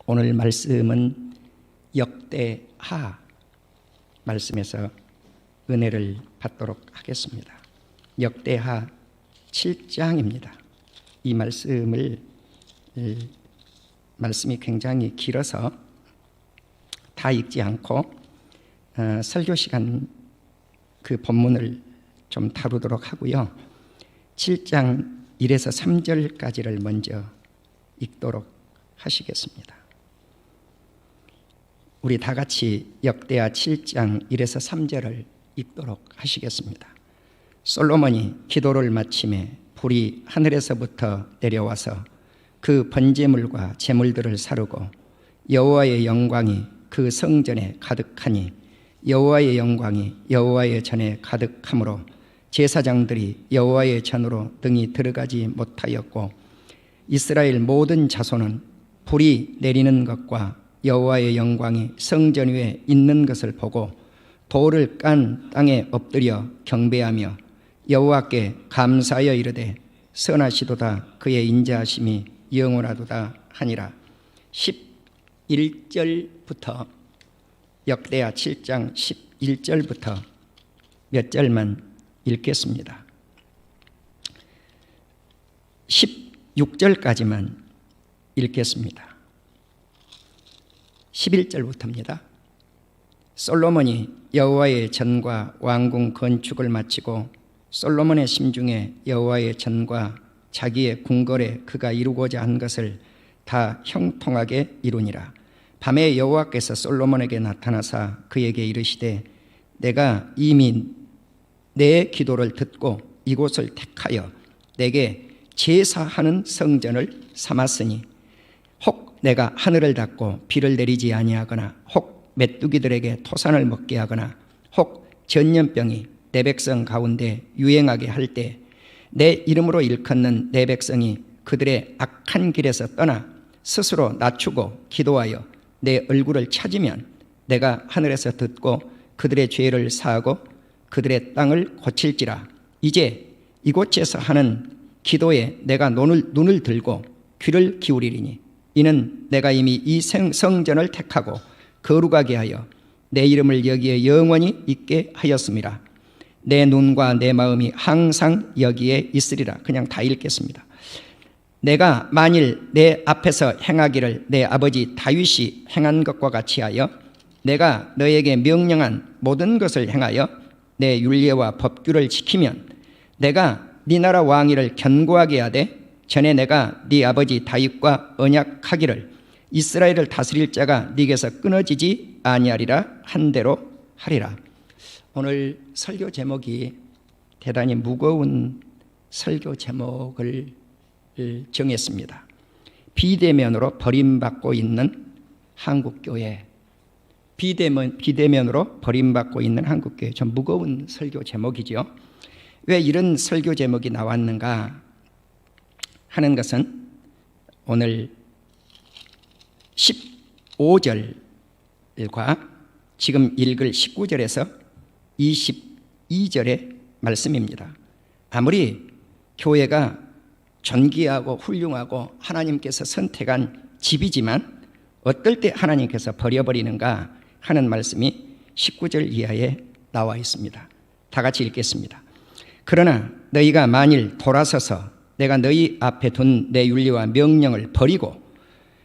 오늘 말씀은 역대하 말씀에서 은혜를 받도록 하겠습니다. 역대하 7장입니다. 이 말씀이 굉장히 길어서 다 읽지 않고 설교 시간 그 본문을 좀 다루도록 하고요. 7장 1에서 3절까지를 먼저 읽도록 하시겠습니다. 우리 다 같이 역대하 7장 1에서 3절을 읽도록 하시겠습니다. 솔로몬이 기도를 마치매 불이 하늘에서부터 내려와서 그 번제물과 제물들을 사르고 여호와의 영광이 그 성전에 가득하니 여호와의 영광이 여호와의 전에 가득하므로 제사장들이 여호와의 전으로 등이 들어가지 못하였고 이스라엘 모든 자손은 불이 내리는 것과 여호와의 영광이 성전 위에 있는 것을 보고 돌을 깐 땅에 엎드려 경배하며 여호와께 감사하여 이르되 선하시도다 그의 인자하심이 영원하도다 하니라. 11절부터 역대하 7장 11절부터 몇 절만 읽겠습니다. 16절까지만 읽겠습니다. 11절부터입니다. 솔로몬이 여호와의 전과 왕궁 건축을 마치고 솔로몬의 심중에 여호와의 전과 자기의 궁궐에 그가 이루고자 한 것을 다 형통하게 이루니라. 밤에 여호와께서 솔로몬에게 나타나사 그에게 이르시되 내가 이미 내 기도를 듣고 이곳을 택하여 내게 제사하는 성전을 삼았으니 혹 내가 하늘을 닫고 비를 내리지 아니하거나 혹 메뚜기들에게 토산을 먹게 하거나 혹 전염병이 내 백성 가운데 유행하게 할 때 내 이름으로 일컫는 내 백성이 그들의 악한 길에서 떠나 스스로 낮추고 기도하여 내 얼굴을 찾으면 내가 하늘에서 듣고 그들의 죄를 사하고 그들의 땅을 고칠지라. 이제 이곳에서 하는 기도에 내가 눈을 들고 귀를 기울이리니 이는 내가 이미 이 성전을 택하고 거룩하게 하여 내 이름을 여기에 영원히 있게 하였음이라. 내 눈과 내 마음이 항상 여기에 있으리라. 그냥 다 읽겠습니다. 내가 만일 내 앞에서 행하기를 내 아버지 다윗이 행한 것과 같이 하여 내가 너에게 명령한 모든 것을 행하여 내 율례와 법규를 지키면 내가 네 나라 왕위를 견고하게 하되 전에 내가 네 아버지 다윗과 언약하기를 이스라엘을 다스릴 자가 네게서 끊어지지 아니하리라 한 대로 하리라. 오늘 설교 제목이 대단히 무거운 설교 제목을 정했습니다. 비대면으로 버림받고 있는 한국교회. 비대면으로 버림받고 있는 한국교회. 좀 무거운 설교 제목이죠. 왜 이런 설교 제목이 나왔는가 하는 것은 오늘 15절과 지금 읽을 19절에서 22절의 말씀입니다. 아무리 교회가 존귀하고 훌륭하고 하나님께서 선택한 집이지만 어떨 때 하나님께서 버려버리는가 하는 말씀이 19절 이하에 나와 있습니다. 다 같이 읽겠습니다. 그러나 너희가 만일 돌아서서 내가 너희 앞에 둔 내 윤리와 명령을 버리고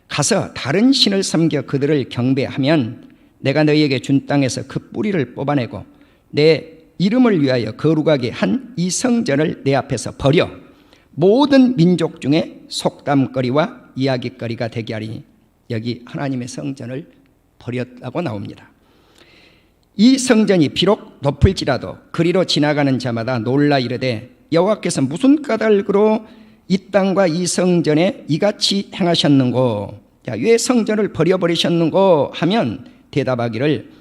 가서 다른 신을 섬겨 그들을 경배하면 내가 너희에게 준 땅에서 그 뿌리를 뽑아내고 내 이름을 위하여 거룩하게 한 이 성전을 내 앞에서 버려 모든 민족 중에 속담거리와 이야기거리가 되게 하리니. 여기 하나님의 성전을 버렸다고 나옵니다. 이 성전이 비록 높을지라도 그리로 지나가는 자마다 놀라 이르되 여호와께서 무슨 까닭으로 이 땅과 이 성전에 이같이 행하셨는고. 왜 성전을 버려버리셨는고 하면 대답하기를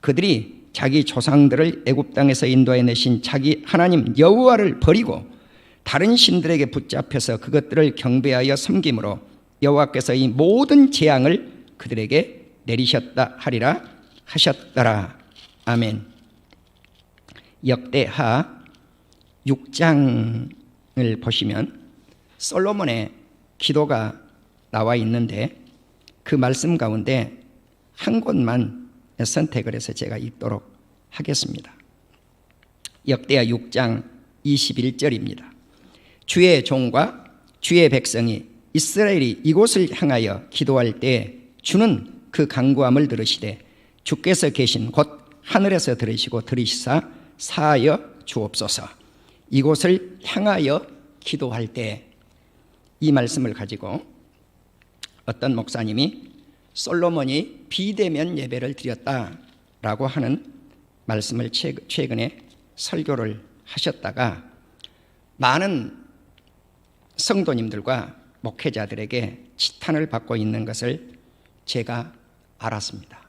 그들이 자기 조상들을 애굽 땅에서 인도해 내신 자기 하나님 여호와를 버리고 다른 신들에게 붙잡혀서 그것들을 경배하여 섬김으로 여호와께서 이 모든 재앙을 그들에게 내리셨다 하리라 하셨더라. 아멘. 역대하 6장을 보시면 솔로몬의 기도가 나와 있는데 그 말씀 가운데 한 곳만 선택을 해서 제가 읽도록 하겠습니다. 역대하 6장 21절입니다. 주의 종과 주의 백성이 이스라엘이 이곳을 향하여 기도할 때 주는 그 간구함을 들으시되 주께서 계신 곳 하늘에서 들으시고 들으시사 사하여 주옵소서. 이곳을 향하여 기도할 때, 이 말씀을 가지고 어떤 목사님이 솔로몬이 비대면 예배를 드렸다라고 하는 말씀을 최근에 설교를 하셨다가 많은 성도님들과 목회자들에게 지탄을 받고 있는 것을 제가 알았습니다.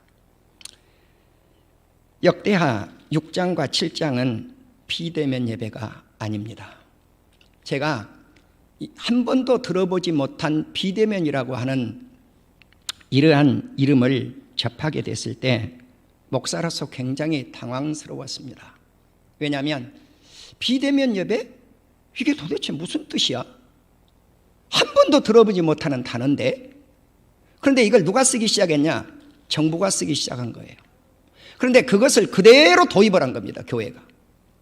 역대하 6장과 7장은 비대면 예배가 아닙니다. 제가 한 번도 들어보지 못한 비대면이라고 하는 이러한 이름을 접하게 됐을 때 목사로서 굉장히 당황스러웠습니다. 왜냐하면 비대면 예배? 이게 도대체 무슨 뜻이야? 한 번도 들어보지 못하는 단어인데, 그런데 이걸 누가 쓰기 시작했냐? 정부가 쓰기 시작한 거예요. 그런데 그것을 그대로 도입을 한 겁니다, 교회가.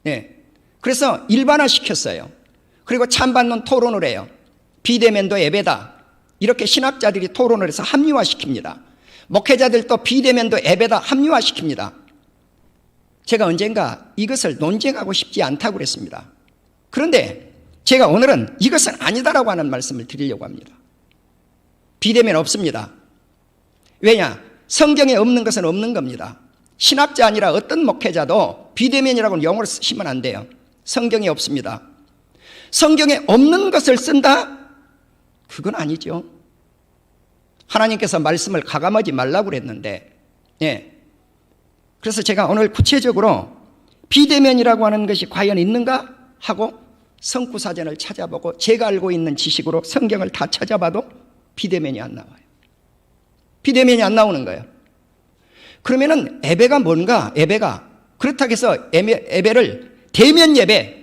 네. 그래서 일반화시켰어요. 그리고 찬반론 토론을 해요. 비대면도 예배다, 이렇게 신학자들이 토론을 해서 합리화시킵니다. 목회자들도 비대면도 예배다 합리화시킵니다. 제가 언젠가 이것을 논쟁하고 싶지 않다고 그랬습니다. 그런데 제가 오늘은 이것은 아니다라고 하는 말씀을 드리려고 합니다. 비대면 없습니다. 왜냐? 성경에 없는 것은 없는 겁니다. 신학자 아니라 어떤 목회자도 비대면이라고는 용어를 쓰시면 안 돼요. 성경에 없습니다. 성경에 없는 것을 쓴다? 그건 아니죠. 하나님께서 말씀을 가감하지 말라고 그랬는데, 예. 그래서 제가 오늘 구체적으로 비대면이라고 하는 것이 과연 있는가 하고 성구사전을 찾아보고 제가 알고 있는 지식으로 성경을 다 찾아봐도 비대면이 안 나와요. 비대면이 안 나오는 거예요. 그러면은 예배가 뭔가? 예배가 그렇다고 해서 예배를 대면 예배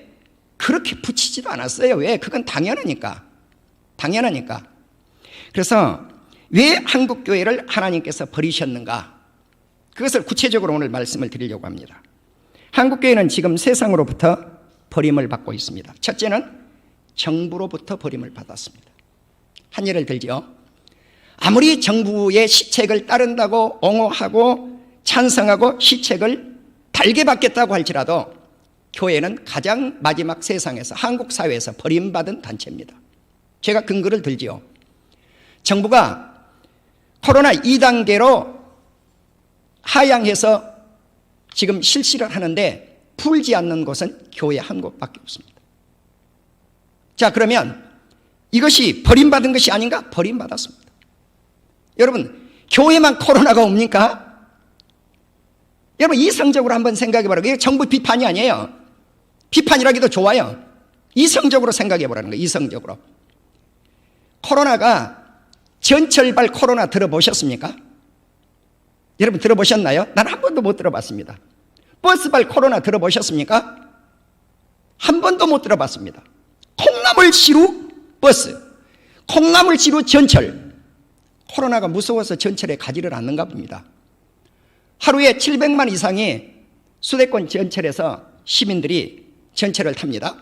그렇게 붙이지도 않았어요. 왜? 그건 당연하니까. 그래서 왜 한국교회를 하나님께서 버리셨는가? 그것을 구체적으로 오늘 말씀을 드리려고 합니다. 한국교회는 지금 세상으로부터 버림을 받고 있습니다. 첫째는 정부로부터 버림을 받았습니다. 한 예를 들죠. 아무리 정부의 시책을 따른다고 옹호하고 찬성하고 시책을 달게 받겠다고 할지라도 교회는 가장 마지막 세상에서 한국 사회에서 버림받은 단체입니다. 제가 근거를 들지요. 정부가 코로나 2단계로 하향해서 지금 실시를 하는데 풀지 않는 곳은 교회 한 곳밖에 없습니다. 자, 그러면 이것이 버림받은 것이 아닌가? 버림받았습니다. 여러분, 교회만 코로나가 옵니까? 여러분, 이성적으로 한번 생각해 보라고. 이게 정부 비판이 아니에요. 비판이라기도 좋아요. 이성적으로 생각해 보라는 거예요. 이성적으로. 코로나가 전철발 코로나 들어보셨습니까? 여러분 들어보셨나요? 난 한 번도 못 들어봤습니다. 버스발 코로나 들어보셨습니까? 한 번도 못 들어봤습니다. 콩나물시루 버스, 콩나물시루 전철. 코로나가 무서워서 전철에 가지를 않는가 봅니다. 하루에 700만 이상의 수도권 전철에서 시민들이 전철을 탑니다.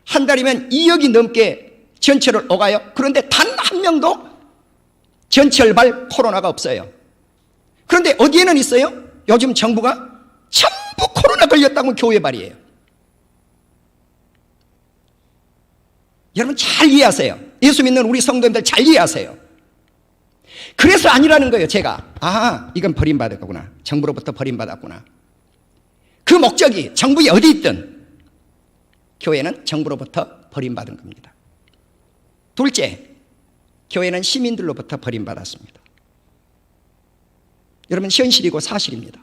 한 달이면 2억이 넘게 전철을 오가요. 그런데 단 한 명도 전철발 코로나가 없어요. 그런데 어디에는 있어요? 요즘 정부가 전부 코로나 걸렸다고 교회발이에요. 여러분 잘 이해하세요. 예수 믿는 우리 성도님들 잘 이해하세요. 그래서 아니라는 거예요. 제가 이건 버림받았구나. 정부로부터 버림받았구나. 그 목적이 정부에 어디 있든 교회는 정부로부터 버림받은 겁니다. 둘째, 교회는 시민들로부터 버림받았습니다. 여러분 현실이고 사실입니다.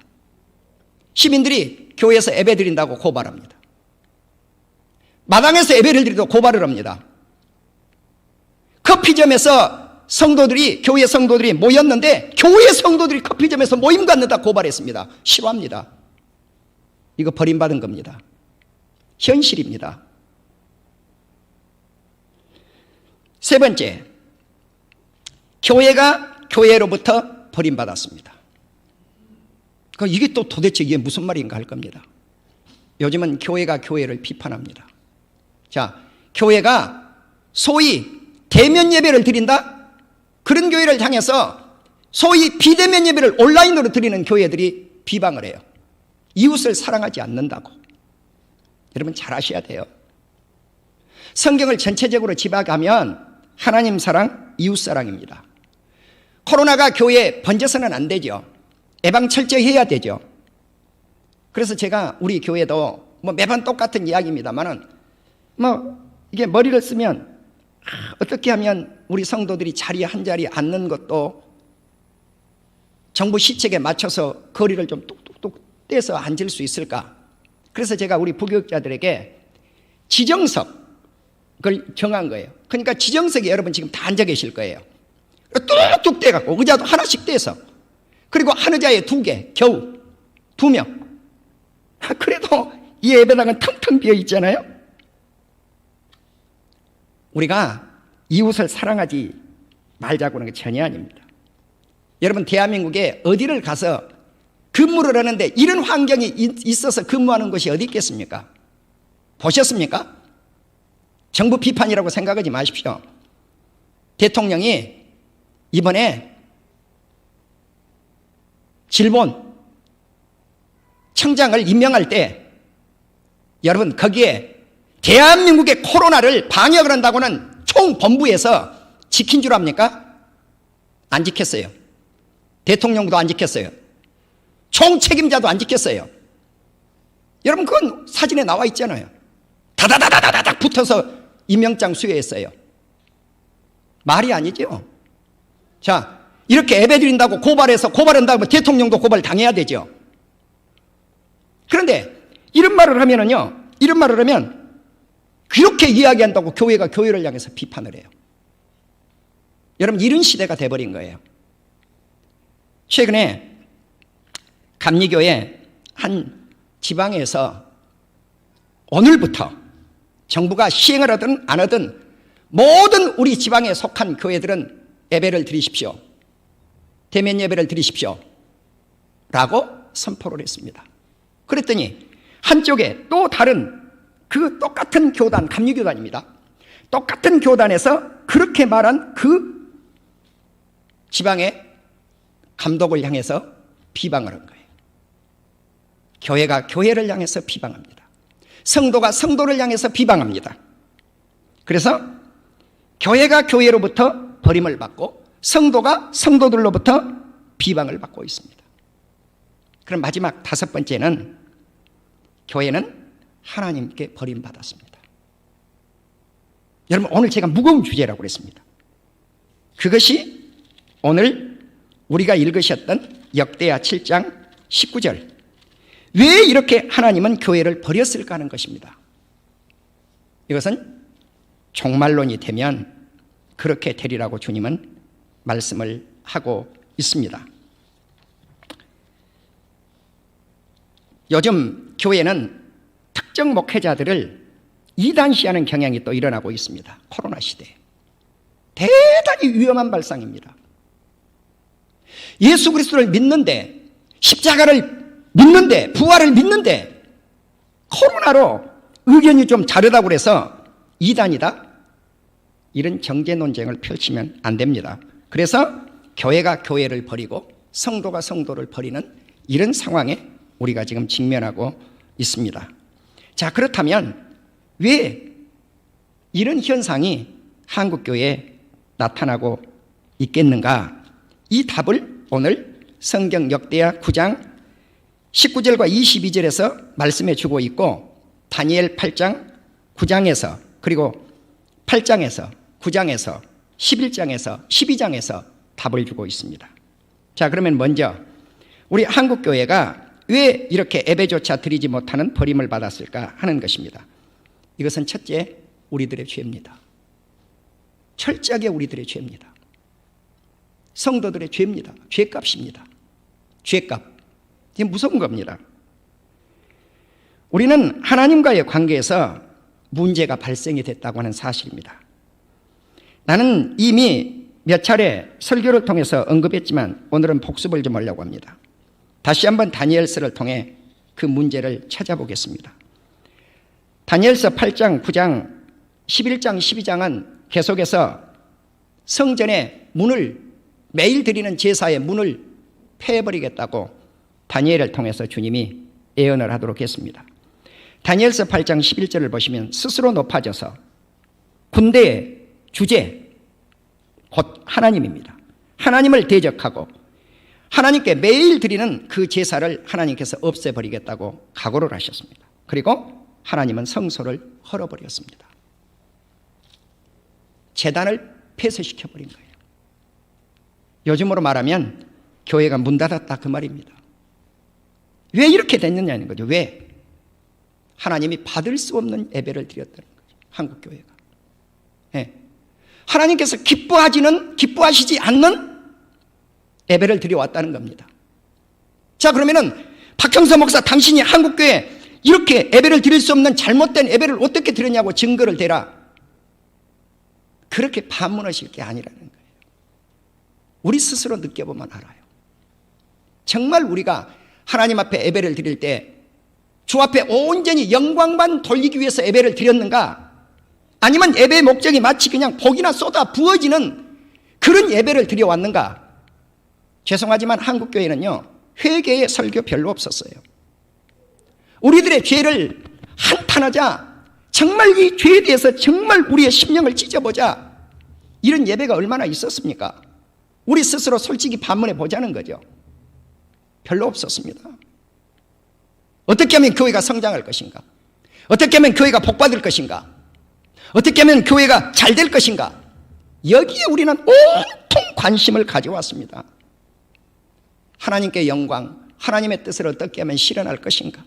시민들이 교회에서 예배 드린다고 고발합니다. 마당에서 예배를 드리도 고발을 합니다. 커피점에서 교회 성도들이 모였는데 교회 성도들이 커피점에서 모임 갖는다 고발했습니다. 싫어합니다. 이거 버림받은 겁니다. 현실입니다. 세 번째, 교회가 교회로부터 버림받았습니다. 이게 또 도대체 이게 무슨 말인가 할 겁니다. 요즘은 교회가 교회를 비판합니다. 자, 교회가 소위 대면 예배를 드린다? 그런 교회를 향해서 소위 비대면 예배를 온라인으로 드리는 교회들이 비방을 해요. 이웃을 사랑하지 않는다고. 여러분 잘 아셔야 돼요. 성경을 전체적으로 집어가면 하나님 사랑, 이웃 사랑입니다. 코로나가 교회에 번져서는 안 되죠. 예방 철저히 해야 되죠. 그래서 제가 우리 교회도 매번 똑같은 이야기입니다만은 이게 머리를 쓰면 어떻게 하면 우리 성도들이 자리에 한 자리에 앉는 것도 정부 시책에 맞춰서 거리를 좀 뚝뚝뚝 떼서 앉을 수 있을까? 그래서 제가 우리 부교육자들에게 지정석을 정한 거예요. 그러니까 지정석에 여러분 지금 다 앉아 계실 거예요. 뚝뚝 떼갖고 의자도 하나씩 떼서, 그리고 한 의자에 2개, 겨우 2명. 그래도 이 예배당은 텅텅 비어 있잖아요. 우리가 이웃을 사랑하지 말자고 하는 게 전혀 아닙니다. 여러분 대한민국에 어디를 가서 근무를 하는데 이런 환경이 있어서 근무하는 곳이 어디 있겠습니까? 보셨습니까? 정부 비판이라고 생각하지 마십시오. 대통령이 이번에 질본 청장을 임명할 때 여러분 거기에 대한민국의 코로나를 방역을 한다고는 총본부에서 지킨 줄 압니까? 안 지켰어요. 대통령도 안 지켰어요. 총책임자도 안 지켰어요. 여러분 그건 사진에 나와 있잖아요. 다다다다다닥 붙어서 임명장 수여했어요. 말이 아니죠. 자, 이렇게 예배드린다고 고발한다고 대통령도 고발 당해야 되죠. 그런데 이런 말을 하면은요, 이런 말을 하면 그렇게 이야기한다고 교회가 교회를 향해서 비판을 해요. 여러분 이런 시대가 돼버린 거예요. 최근에 감리교회 한 지방에서 오늘부터 정부가 시행을 하든 안 하든 모든 우리 지방에 속한 교회들은 예배를 드리십시오. 대면 예배를 드리십시오. 라고 선포를 했습니다. 그랬더니 한쪽에 또 다른 그 똑같은 교단, 감리교단입니다. 똑같은 교단에서 그렇게 말한 그 지방의 감독을 향해서 비방을 한 거예요. 교회가 교회를 향해서 비방합니다. 성도가 성도를 향해서 비방합니다. 그래서 교회가 교회로부터 버림을 받고 성도가 성도들로부터 비방을 받고 있습니다. 그럼 마지막 5번째는 교회는 하나님께 버림받았습니다. 여러분 오늘 제가 무거운 주제라고 그랬습니다. 그것이 오늘 우리가 읽으셨던 역대하 7장 19절. 왜 이렇게 하나님은 교회를 버렸을까 하는 것입니다. 이것은 종말론이 되면 그렇게 되리라고 주님은 말씀을 하고 있습니다. 요즘 교회는 특정 목회자들을 이단시하는 경향이 또 일어나고 있습니다. 코로나 시대에. 대단히 위험한 발상입니다. 예수 그리스도를 믿는데, 십자가를 믿는데, 부활을 믿는데 코로나로 의견이 좀 다르다고 해서 이단이다? 이런 정제 논쟁을 펼치면 안 됩니다. 그래서 교회가 교회를 버리고 성도가 성도를 버리는 이런 상황에 우리가 지금 직면하고 있습니다. 자, 그렇다면 왜 이런 현상이 한국교회에 나타나고 있겠는가? 이 답을 오늘 성경 역대하 9장 19절과 22절에서 말씀해 주고 있고, 다니엘 8장 9장에서 그리고 8장에서 9장에서 11장에서 12장에서 답을 주고 있습니다. 자, 그러면 먼저 우리 한국교회가 왜 이렇게 예배조차 드리지 못하는 버림을 받았을까 하는 것입니다. 이것은 첫째, 우리들의 죄입니다. 철저하게 우리들의 죄입니다. 성도들의 죄입니다. 죄값입니다. 죄값. 이게 무서운 겁니다. 우리는 하나님과의 관계에서 문제가 발생이 됐다고 하는 사실입니다. 나는 이미 몇 차례 설교를 통해서 언급했지만 오늘은 복습을 좀 하려고 합니다. 다시 한번 다니엘서를 통해 그 문제를 찾아보겠습니다. 다니엘서 8장, 9장, 11장, 12장은 계속해서 성전의 문을, 매일 드리는 제사의 문을 패해버리겠다고 다니엘을 통해서 주님이 예언을 하도록 했습니다. 다니엘서 8장 11절을 보시면 스스로 높아져서 군대의 주제, 곧 하나님입니다. 하나님을 대적하고 하나님께 매일 드리는 그 제사를 하나님께서 없애버리겠다고 각오를 하셨습니다. 그리고 하나님은 성소를 헐어버렸습니다. 제단을 폐쇄시켜버린 거예요. 요즘으로 말하면 교회가 문 닫았다 그 말입니다. 왜 이렇게 됐느냐는 거죠. 왜? 하나님이 받을 수 없는 예배를 드렸다는 거죠. 한국 교회가. 네. 하나님께서 기뻐하시지 않는 예배를 드려왔다는 겁니다. 자, 그러면은 박형서 목사, 당신이 한국교회 이렇게 예배를 드릴 수 없는 잘못된 예배를 어떻게 드렸냐고 증거를 대라. 그렇게 반문하실 게 아니라는 거예요. 우리 스스로 느껴보면 알아요. 정말 우리가 하나님 앞에 예배를 드릴 때 주 앞에 온전히 영광만 돌리기 위해서 예배를 드렸는가? 아니면 예배의 목적이 마치 그냥 복이나 쏟아 부어지는 그런 예배를 드려왔는가? 죄송하지만 한국교회는요, 회개의 설교 별로 없었어요. 우리들의 죄를 한탄하자, 정말 이 죄에 대해서 정말 우리의 심령을 찢어보자, 이런 예배가 얼마나 있었습니까? 우리 스스로 솔직히 반문해 보자는 거죠. 별로 없었습니다. 어떻게 하면 교회가 성장할 것인가? 어떻게 하면 교회가 복받을 것인가? 어떻게 하면 교회가 잘 될 것인가? 여기에 우리는 온통 관심을 가져왔습니다. 하나님께 영광, 하나님의 뜻을 어떻게 하면 실현할 것인가?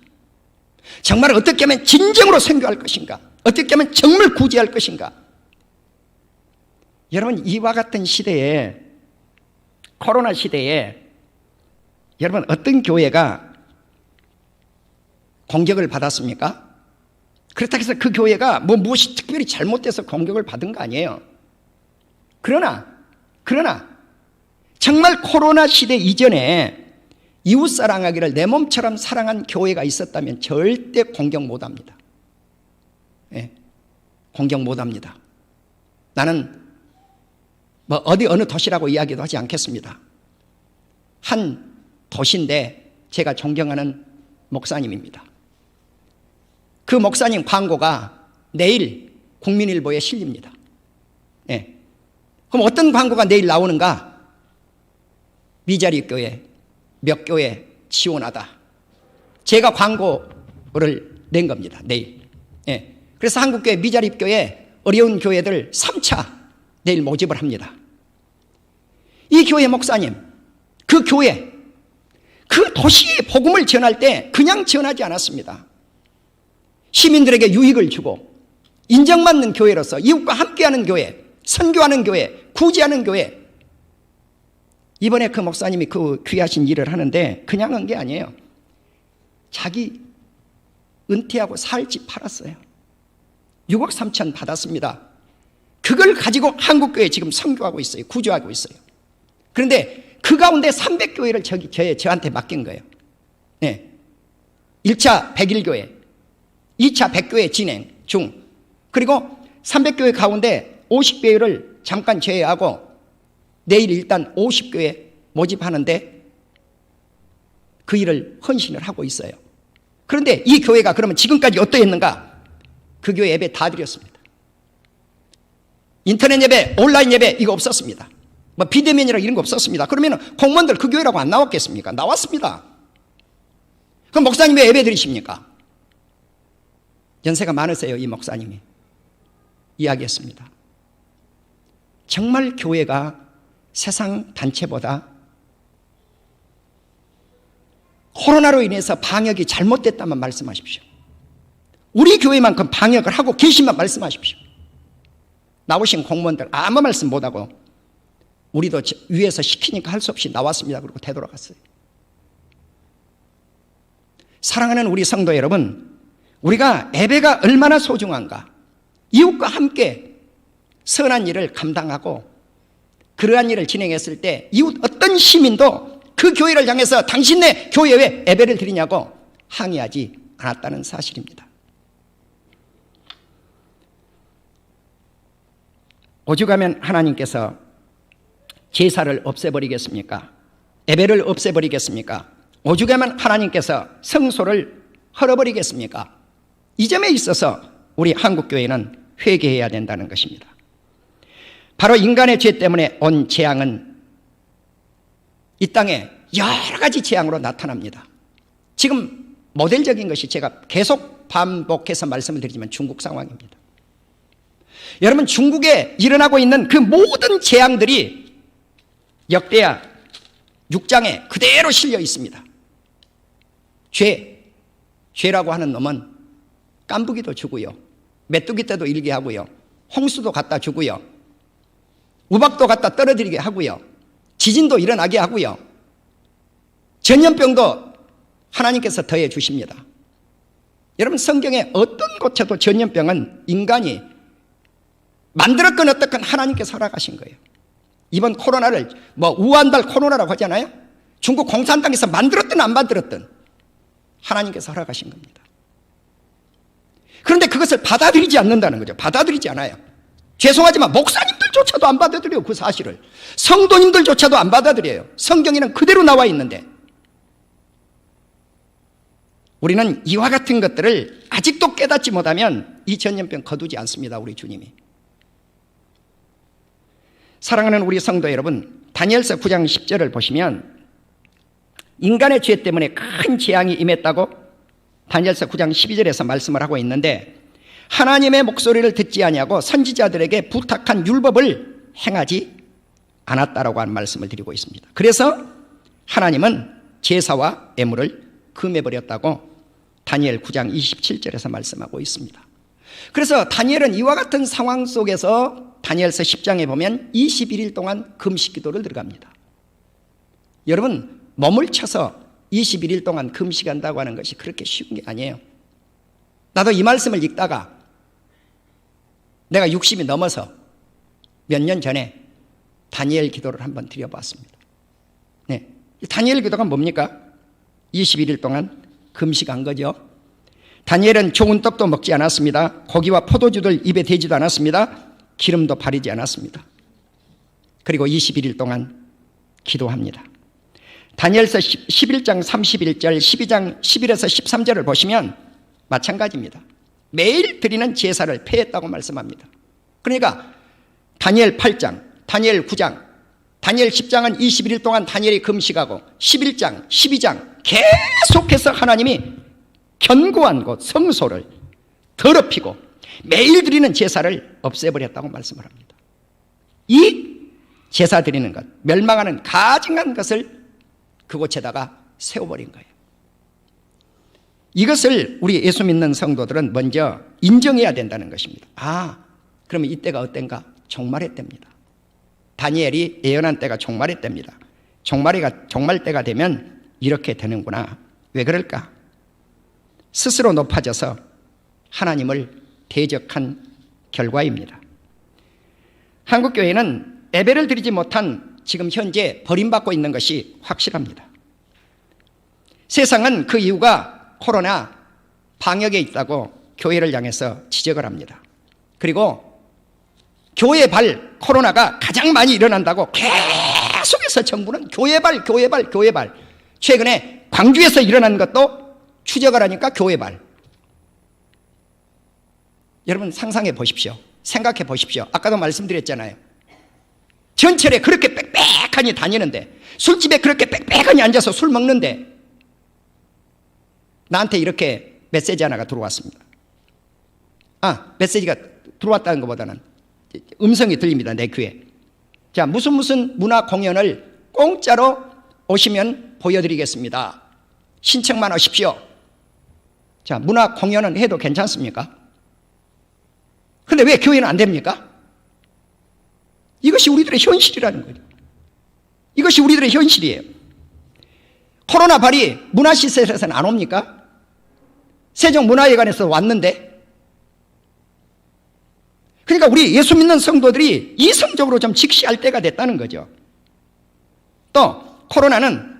정말 어떻게 하면 진정으로 선교할 것인가? 어떻게 하면 정말 구제할 것인가? 여러분, 이와 같은 시대에, 코로나 시대에 여러분, 어떤 교회가 공격을 받았습니까? 그렇다고 해서 그 교회가 무엇이 특별히 잘못돼서 공격을 받은 거 아니에요. 그러나 정말 코로나 시대 이전에 이웃 사랑하기를 내 몸처럼 사랑한 교회가 있었다면 절대 공격 못합니다. 네, 공격 못합니다. 나는 어느 도시라고 이야기도 하지 않겠습니다. 한 도시인데 제가 존경하는 목사님입니다. 그 목사님 광고가 내일 국민일보에 실립니다. 네. 그럼 어떤 광고가 내일 나오는가? 미자리 교회, 몇 교회 지원하다. 제가 광고를 낸 겁니다. 내일. 네. 그래서 한국교회 미자립교회 어려운 교회들 3차 내일 모집을 합니다. 이 교회 목사님, 그 교회, 그 도시에 복음을 전할 때 그냥 전하지 않았습니다. 시민들에게 유익을 주고 인정받는 교회로서 이웃과 함께하는 교회, 선교하는 교회, 구제하는 교회. 이번에 그 목사님이 그 귀하신 일을 하는데 그냥 한 게 아니에요. 자기 은퇴하고 살 집 팔았어요. 6억 3천 받았습니다. 그걸 가지고 한국교회에 지금 선교하고 있어요. 구조하고 있어요. 그런데 그 가운데 300교회를 저한테 맡긴 거예요. 네. 1차 101교회, 2차 100교회 진행 중, 그리고 300교회 가운데 50교회를 잠깐 제외하고 내일 일단 50교회 모집하는데 그 일을 헌신을 하고 있어요. 그런데 이 교회가 그러면 지금까지 어떠했는가? 그 교회 예배 다 드렸습니다. 인터넷 예배, 온라인 예배 이거 없었습니다. 비대면이라 이런 거 없었습니다. 그러면 공무원들 그 교회라고 안 나왔겠습니까? 나왔습니다. 그럼 목사님 왜 예배 드리십니까? 연세가 많으세요. 이 목사님이 이야기했습니다. 정말 교회가 세상 단체보다 코로나로 인해서 방역이 잘못됐다만 말씀하십시오. 우리 교회만큼 방역을 하고 계시면 말씀하십시오. 나오신 공무원들 아무 말씀 못하고 우리도 위에서 시키니까 할 수 없이 나왔습니다. 그리고 되돌아갔어요. 사랑하는 우리 성도 여러분, 우리가 예배가 얼마나 소중한가, 이웃과 함께 선한 일을 감당하고 그러한 일을 진행했을 때 이웃 어떤 시민도 그 교회를 향해서 당신네 교회에 예배를 드리냐고 항의하지 않았다는 사실입니다. 오죽하면 하나님께서 제사를 없애버리겠습니까? 예배를 없애버리겠습니까? 오죽하면 하나님께서 성소를 헐어버리겠습니까? 이 점에 있어서 우리 한국교회는 회개해야 된다는 것입니다. 바로 인간의 죄 때문에 온 재앙은 이 땅에 여러 가지 재앙으로 나타납니다. 지금 모델적인 것이 제가 계속 반복해서 말씀을 드리지만 중국 상황입니다. 여러분, 중국에 일어나고 있는 그 모든 재앙들이 역대하 6장에 그대로 실려 있습니다. 죄라고 하는 놈은 깐부기도 주고요, 메뚜기 떼도 일게 하고요, 홍수도 갖다 주고요, 우박도 갖다 떨어뜨리게 하고요, 지진도 일어나게 하고요, 전염병도 하나님께서 더해 주십니다. 여러분, 성경에 어떤 곳에도 전염병은 인간이 만들었건 어떻건 하나님께서 허락하신 거예요. 이번 코로나를 우한달 코로나라고 하잖아요. 중국 공산당에서 만들었든 안 만들었든 하나님께서 허락하신 겁니다. 그런데 그것을 받아들이지 않는다는 거죠. 받아들이지 않아요. 죄송하지만 목사님들조차도 안 받아들여요. 그 사실을. 성도님들조차도 안 받아들여요. 성경에는 그대로 나와 있는데 우리는 이와 같은 것들을 아직도 깨닫지 못하면 이 전염병 거두지 않습니다. 우리 주님이. 사랑하는 우리 성도 여러분, 다니엘서 9장 10절을 보시면 인간의 죄 때문에 큰 재앙이 임했다고 다니엘서 9장 12절에서 말씀을 하고 있는데, 하나님의 목소리를 듣지 아니하고 선지자들에게 부탁한 율법을 행하지 않았다라고 하는 말씀을 드리고 있습니다. 그래서 하나님은 제사와 예물을 금해버렸다고 다니엘 9장 27절에서 말씀하고 있습니다. 그래서 다니엘은 이와 같은 상황 속에서 다니엘서 10장에 보면 21일 동안 금식 기도를 들어갑니다. 여러분, 몸을 쳐서 21일 동안 금식한다고 하는 것이 그렇게 쉬운 게 아니에요. 나도 이 말씀을 읽다가 내가 60이 넘어서 몇 년 전에 다니엘 기도를 한번 드려봤습니다. 네, 다니엘 기도가 뭡니까? 21일 동안 금식한 거죠. 다니엘은 좋은 떡도 먹지 않았습니다. 고기와 포도주들 입에 대지도 않았습니다. 기름도 바르지 않았습니다. 그리고 21일 동안 기도합니다. 다니엘서 11장 31절, 12장 11에서 13절을 보시면 마찬가지입니다. 매일 드리는 제사를 폐했다고 말씀합니다. 그러니까 다니엘 8장, 다니엘 9장, 다니엘 10장은 21일 동안 다니엘이 금식하고 11장, 12장 계속해서 하나님이 견고한 곳 성소를 더럽히고 매일 드리는 제사를 없애버렸다고 말씀을 합니다. 이 제사 드리는 것, 멸망하는 가증한 것을 그곳에다가 세워버린 거예요. 이것을 우리 예수 믿는 성도들은 먼저 인정해야 된다는 것입니다. 그러면 이때가 어땠가? 종말의 때입니다. 다니엘이 예언한 때가 종말의 때입니다. 종말 때가 되면 이렇게 되는구나. 왜 그럴까? 스스로 높아져서 하나님을 대적한 결과입니다. 한국교회는 예배를 드리지 못한 지금 현재 버림받고 있는 것이 확실합니다. 세상은 그 이유가 코로나 방역에 있다고 교회를 향해서 지적을 합니다. 그리고 교회발 코로나가 가장 많이 일어난다고 계속해서 정부는 교회발. 최근에 광주에서 일어난 것도 추적을 하니까 교회발. 여러분 상상해 보십시오. 생각해 보십시오. 아까도 말씀드렸잖아요. 전철에 그렇게 빽빽하니 다니는데, 술집에 그렇게 빽빽하니 앉아서 술 먹는데 나한테 이렇게 메시지 하나가 들어왔습니다. 메시지가 들어왔다는 것보다는 음성이 들립니다. 내 귀에. 자, 무슨 문화 공연을 공짜로 오시면 보여드리겠습니다. 신청만 하십시오. 자, 문화 공연은 해도 괜찮습니까? 근데 왜 교회는 안 됩니까? 이것이 우리들의 현실이라는 거예요. 이것이 우리들의 현실이에요. 코로나 발이 문화시설에서는 안 옵니까? 세종문화회관에서 왔는데 그러니까 우리 예수 믿는 성도들이 이성적으로 좀 직시할 때가 됐다는 거죠. 또 코로나는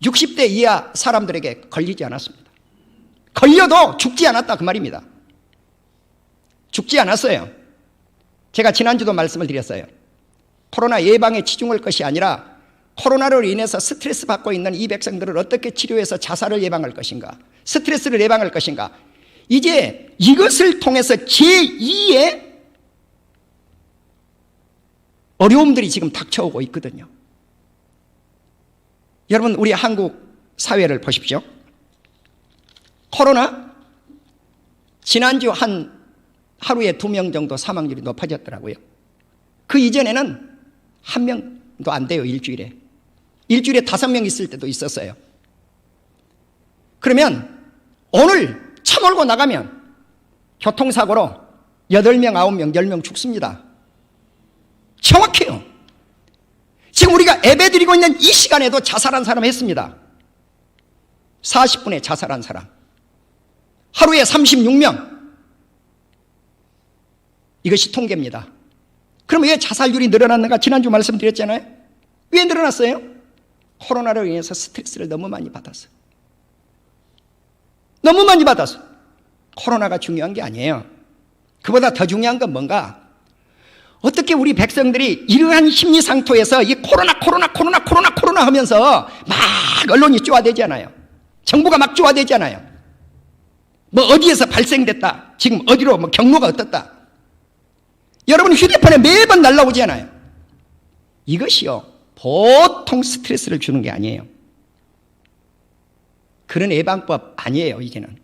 60대 이하 사람들에게 걸리지 않았습니다. 걸려도 죽지 않았다 그 말입니다. 죽지 않았어요. 제가 지난주도 말씀을 드렸어요. 코로나 예방에 치중할 것이 아니라 코로나로 인해서 스트레스 받고 있는 이 백성들을 어떻게 치료해서 자살을 예방할 것인가, 스트레스를 예방할 것인가, 이제 이것을 통해서 제2의 어려움들이 지금 닥쳐오고 있거든요. 여러분, 우리 한국 사회를 보십시오. 코로나 지난주 하루에 2명 정도 사망률이 높아졌더라고요. 그 이전에는 1명도 안 돼요. 일주일에 5명 있을 때도 있었어요. 그러면 오늘 차 몰고 나가면 교통사고로 8명, 9명, 10명 죽습니다. 정확해요. 지금 우리가 예배드리고 있는 이 시간에도 자살한 사람 했습니다. 40분에 자살한 사람, 하루에 36명. 이것이 통계입니다. 그럼 왜 자살률이 늘어났는가? 지난주 말씀드렸잖아요. 왜 늘어났어요? 코로나로 인해서 스트레스를 너무 많이 받았어요. 너무 많이 받았어요. 코로나가 중요한 게 아니에요. 그보다 더 중요한 건 뭔가? 어떻게 우리 백성들이 이러한 심리 상태에서 이 코로나 하면서 막 언론이 쪼아대잖아요. 정부가 막 쪼아대잖아요. 뭐 어디에서 발생됐다, 지금 어디로 뭐 경로가 어떻다. 여러분 휴대폰에 매번 날라오잖아요. 이것이요, 보통 스트레스를 주는 게 아니에요. 그런 예방법 아니에요. 이제는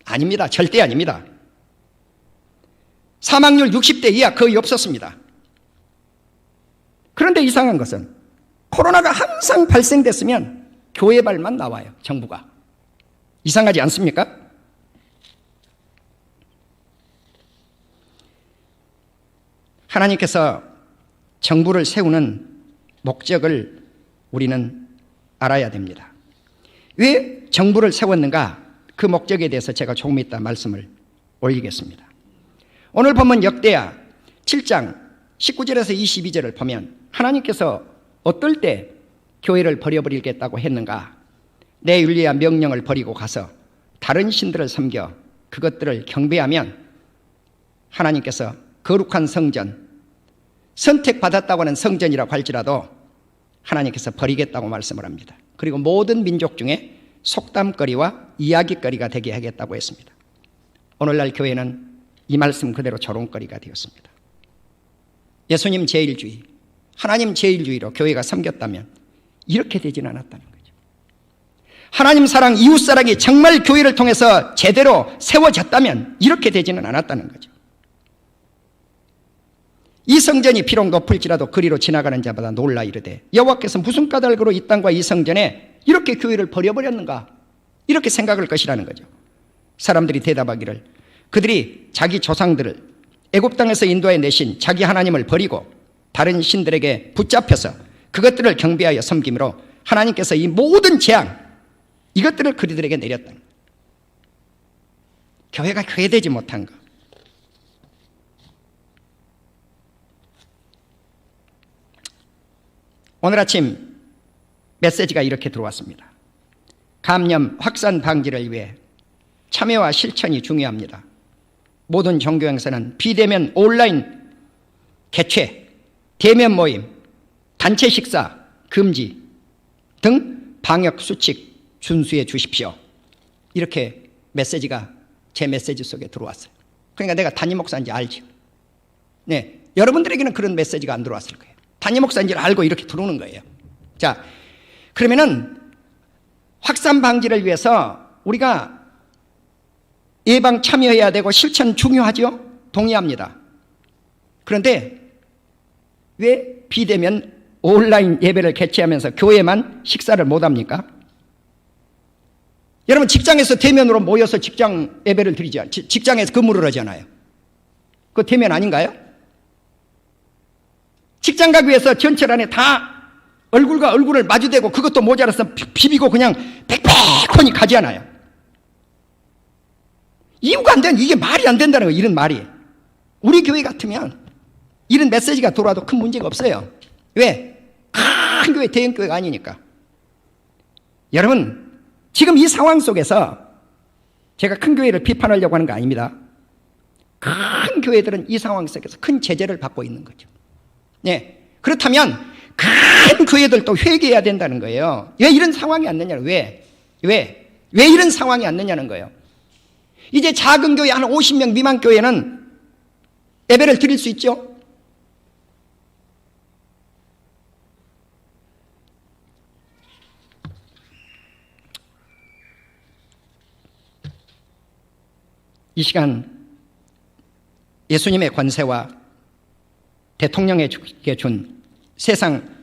아닙니다. 절대 아닙니다. 사망률 60대 이하 거의 없었습니다. 그런데 이상한 것은 코로나가 항상 발생됐으면 교회발만 나와요. 정부가. 이상하지 않습니까? 하나님께서 정부를 세우는 목적을 우리는 알아야 됩니다. 왜 정부를 세웠는가? 그 목적에 대해서 제가 조금 이따 말씀을 올리겠습니다. 오늘 본문 역대하 7장 19절에서 22절을 보면 하나님께서 어떨 때 교회를 버려버리겠다고 했는가? 내 윤리와 명령을 버리고 가서 다른 신들을 섬겨 그것들을 경배하면 하나님께서 거룩한 성전, 선택받았다고 하는 성전이라고 할지라도 하나님께서 버리겠다고 말씀을 합니다. 그리고 모든 민족 중에 속담거리와 이야기거리가 되게 하겠다고 했습니다. 오늘날 교회는 이 말씀 그대로 조롱거리가 되었습니다. 예수님 제일주의, 하나님 제일주의로 교회가 섬겼다면 이렇게 되지는 않았다는 거죠. 하나님 사랑, 이웃 사랑이 정말 교회를 통해서 제대로 세워졌다면 이렇게 되지는 않았다는 거죠. 이 성전이 비록 높을지라도 그리로 지나가는 자마다 놀라 이르되 여호와께서 무슨 까닭으로 이 땅과 이 성전에 이렇게 교회를 버려버렸는가? 이렇게 생각할 것이라는 거죠. 사람들이 대답하기를 그들이 자기 조상들을 애굽 땅에서 인도해 내신 자기 하나님을 버리고 다른 신들에게 붙잡혀서 그것들을 경배하여 섬김으로 하나님께서 이 모든 재앙, 이것들을 그들에게 내렸다는 거예요. 교회가 교회되지 못한 것. 오늘 아침 메시지가 이렇게 들어왔습니다. 감염 확산 방지를 위해 참여와 실천이 중요합니다. 모든 종교 행사는 비대면 온라인 개최, 대면 모임, 단체 식사 금지 등 방역 수칙 준수해 주십시오. 이렇게 메시지가 제 메시지 속에 들어왔어요. 그러니까 내가 담임 목사인지 알죠. 네, 여러분들에게는 그런 메시지가 안 들어왔을 거예요. 담임 목사인지를 알고 이렇게 들어오는 거예요. 자, 그러면은 확산 방지를 위해서 우리가 예방 참여해야 되고 실천 중요하죠? 동의합니다. 그런데 왜 비대면 온라인 예배를 개최하면서 교회만 식사를 못합니까? 여러분 직장에서 대면으로 모여서 직장 예배를 드리죠. 직장에서 근무를 하잖아요. 그거 대면 아닌가요? 직장 가기 위해서 전철 안에 다 얼굴과 얼굴을 마주대고 그것도 모자라서 비비고 그냥 빽빽하니 가잖아요. 이유가 안 되는, 이게 말이 안 된다는 거예요. 이런 말이. 우리 교회 같으면 이런 메시지가 돌아도 큰 문제가 없어요. 왜? 큰 교회, 대형 교회가 아니니까. 여러분, 지금 이 상황 속에서 제가 큰 교회를 비판하려고 하는 거 아닙니다. 큰 교회들은 이 상황 속에서 큰 제재를 받고 있는 거죠. 네. 그렇다면 큰 교회들도 회개해야 된다는 거예요. 왜 이런 상황이 안 되냐는 왜 이런 상황이 안 되냐는 거예요. 이제 작은 교회 한 50명 미만 교회는 예배를 드릴 수 있죠. 이 시간 예수님의 권세와 대통령에게 준 세상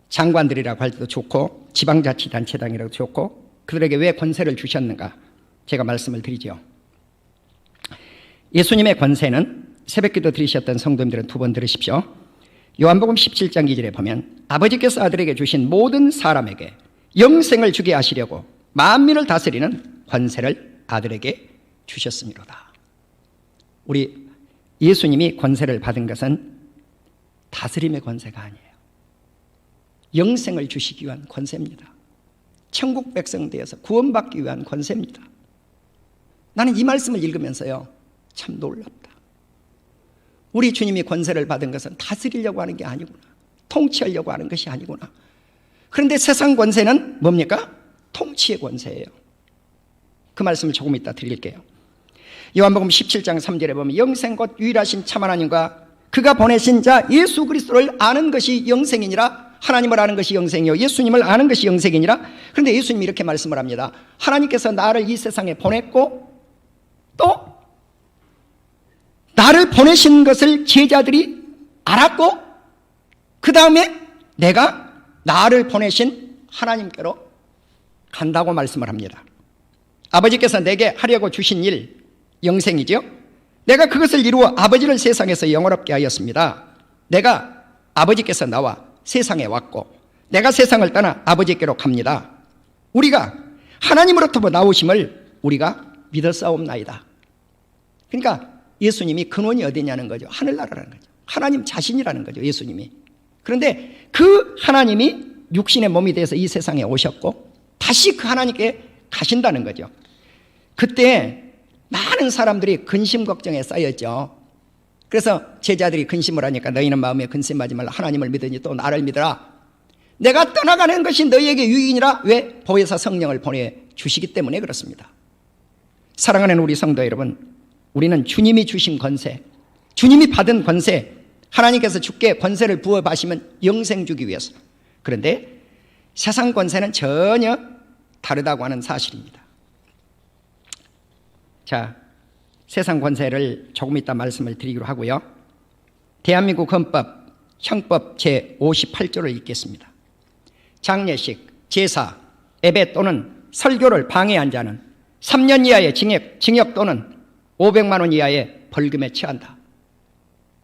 장관들이라고 할 때도 좋고 지방자치단체장이라고 좋고 그들에게 왜 권세를 주셨는가 제가 말씀을 드리죠. 예수님의 권세는 새벽기도 들으셨던 성도님들은 두 번 들으십시오. 요한복음 17장 2절에 보면 아버지께서 아들에게 주신 모든 사람에게 영생을 주게 하시려고 만민을 다스리는 권세를 아들에게 주셨음이로다. 우리 예수님이 권세를 받은 것은 다스림의 권세가 아니에요. 영생을 주시기 위한 권세입니다. 천국 백성 되어서 구원받기 위한 권세입니다. 나는 이 말씀을 읽으면서요, 참 놀랍다. 우리 주님이 권세를 받은 것은 다스리려고 하는 게 아니구나. 통치하려고 하는 것이 아니구나. 그런데 세상 권세는 뭡니까? 통치의 권세예요. 그 말씀을 조금 이따 드릴게요. 요한복음 17장 3절에 보면 영생 곧 유일하신 참 하나님과 그가 보내신 자 예수 그리스도를 아는 것이 영생이니라. 하나님을 아는 것이 영생이요 예수님을 아는 것이 영생이니라. 그런데 예수님이 이렇게 말씀을 합니다. 하나님께서 나를 이 세상에 보냈고 또 나를 보내신 것을 제자들이 알았고 그 다음에 내가 나를 보내신 하나님께로 간다고 말씀을 합니다. 아버지께서 내게 하려고 주신 일 영생이죠. 내가 그것을 이루어 아버지를 세상에서 영원롭게 하였습니다. 내가 아버지께서 나와 세상에 왔고 내가 세상을 떠나 아버지께로 갑니다. 우리가 하나님으로부터 나오심을 우리가 믿었사옵나이다. 그러니까 예수님이 근원이 어디냐는 거죠. 하늘나라라는 거죠. 하나님 자신이라는 거죠. 예수님이. 그런데 그 하나님이 육신의 몸이 돼서 이 세상에 오셨고 다시 그 하나님께 가신다는 거죠. 그때 많은 사람들이 근심 걱정에 쌓였죠. 그래서 제자들이 근심을 하니까 너희는 마음에 근심하지 말라. 하나님을 믿으니 또 나를 믿어라. 내가 떠나가는 것이 너희에게 유익이니라. 왜? 보혜사 성령을 보내주시기 때문에 그렇습니다. 사랑하는 우리 성도 여러분, 우리는 주님이 주신 권세, 주님이 받은 권세, 하나님께서 주께 권세를 부어 받으시면 영생 주기 위해서. 그런데 세상 권세는 전혀 다르다고 하는 사실입니다. 자, 세상 권세를 조금 이따 말씀을 드리기로 하고요. 대한민국 헌법 형법 제58조를 읽겠습니다. 장례식, 제사, 예배 또는 설교를 방해한 자는 3년 이하의 징역 또는 500만 원 이하의 벌금에 처한다.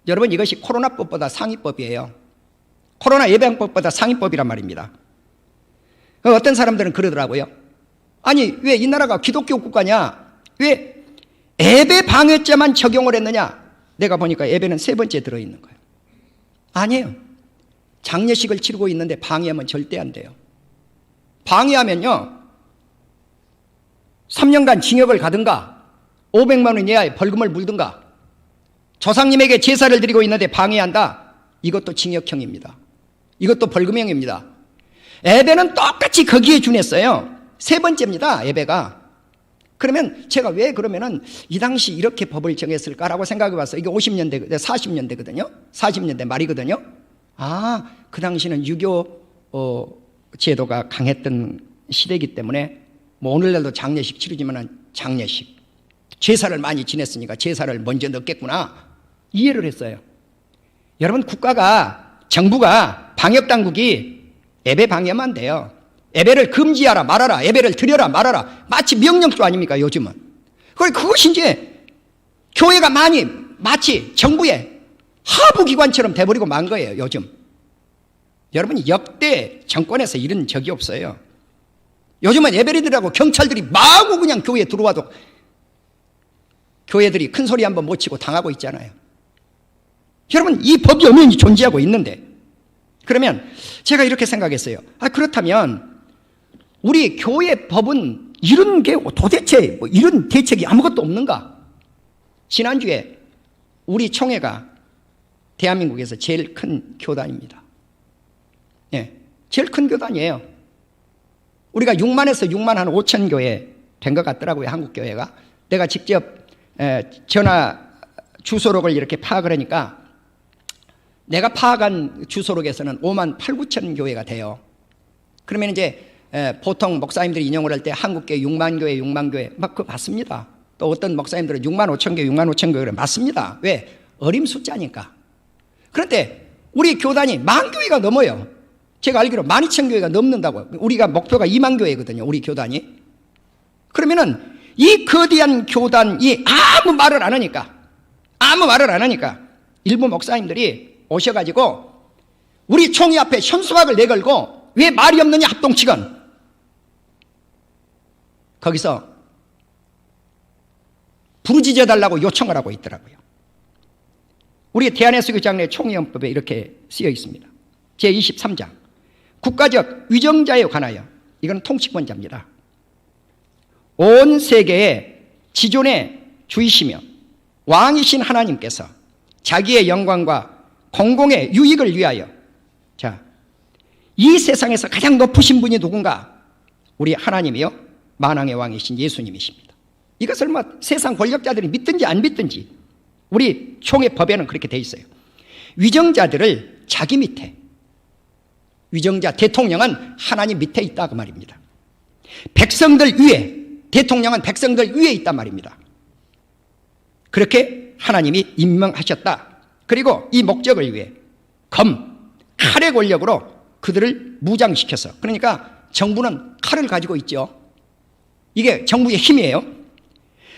여러분, 이것이 코로나법보다 상위법이에요. 코로나 예방법보다 상위법이란 말입니다. 어떤 사람들은 그러더라고요. 아니, 왜 이 나라가 기독교 국가냐? 왜 예배 방해죄만 적용을 했느냐? 내가 보니까 예배는 3번째 들어있는 거예요. 아니에요. 장례식을 치르고 있는데 방해하면 절대 안 돼요. 방해하면요 3년간 징역을 가든가 500만 원 이하의 벌금을 물든가. 조상님에게 제사를 드리고 있는데 방해한다. 이것도 징역형입니다. 이것도 벌금형입니다. 예배는 똑같이 거기에 준했어요. 3번째입니다. 예배가. 그러면 제가 왜 그러면은 이 당시 이렇게 법을 정했을까라고 생각해 봤어요. 이게 50년대, 40년대거든요. 40년대 말이거든요. 아, 그 당시는 유교 제도가 강했던 시대이기 때문에 뭐 오늘날도 장례식 치르지만은 장례식, 제사를 많이 지냈으니까 제사를 먼저 넣겠구나. 이해를 했어요. 여러분, 국가가, 정부가, 방역당국이 예배 방해하면 안 돼요. 예배를 금지하라 말아라, 예배를 드려라 말아라, 마치 명령조 아닙니까 요즘은. 그것이 이제 교회가 많이 마치 정부의 하부기관처럼 돼버리고 만 거예요 요즘. 여러분, 역대 정권에서 이런 적이 없어요. 요즘은 예배리들하고 경찰들이 마구 그냥 교회에 들어와도 교회들이 큰 소리 한번 못 치고 당하고 있잖아요. 여러분, 이 법이 엄연히 존재하고 있는데, 그러면 제가 이렇게 생각했어요. 그렇다면 우리 교회 법은 이런 게 도대체 이런 대책이 아무것도 없는가? 지난주에 우리 총회가 대한민국에서 제일 큰 교단입니다. 제일 큰 교단이에요. 우리가 6만에서 6만 한 5천 교회 된 것 같더라고요, 한국 교회가. 내가 직접 전화 주소록을 이렇게 파악을 하니까 내가 파악한 주소록에서는 5만 8, 9천 교회가 돼요. 그러면 이제 보통 목사님들이 인용을 할 때 한국교회 6만 교회, 6만 교회 막 그거 맞습니다. 또 어떤 목사님들은 6만 5천 교회, 6만 5천 교회 맞습니다. 왜? 어림 숫자니까. 그런데 우리 교단이 1만 교회가 넘어요. 제가 알기로 12,000교회가 넘는다고. 우리가 목표가 2만 교회거든요, 우리 교단이. 그러면은 이 거대한 교단이 아무 말을 안 하니까 일부 목사님들이 오셔가지고 우리 총회 앞에 현수막을 내걸고 왜 말이 없느냐 합동측은, 거기서 부르짖어 달라고 요청을 하고 있더라고요. 우리 대한해수교장례 총회헌법에 이렇게 쓰여 있습니다. 제23장 국가적 위정자에 관하여, 이건 통치권자입니다. 온 세계의 지존의 주이시며 왕이신 하나님께서 자기의 영광과 공공의 유익을 위하여, 자, 이 세상에서 가장 높으신 분이 누군가? 우리 하나님이요, 만왕의 왕이신 예수님이십니다. 이것을 세상 권력자들이 믿든지 안 믿든지 우리 총회 법에는 그렇게 돼 있어요. 위정자들을 자기 밑에, 위정자 대통령은 하나님 밑에 있다 그 말입니다. 백성들 위에, 대통령은 백성들 위에 있단 말입니다. 그렇게 하나님이 임명하셨다. 그리고 이 목적을 위해 칼의 권력으로 그들을 무장시켜서, 그러니까 정부는 칼을 가지고 있죠. 이게 정부의 힘이에요.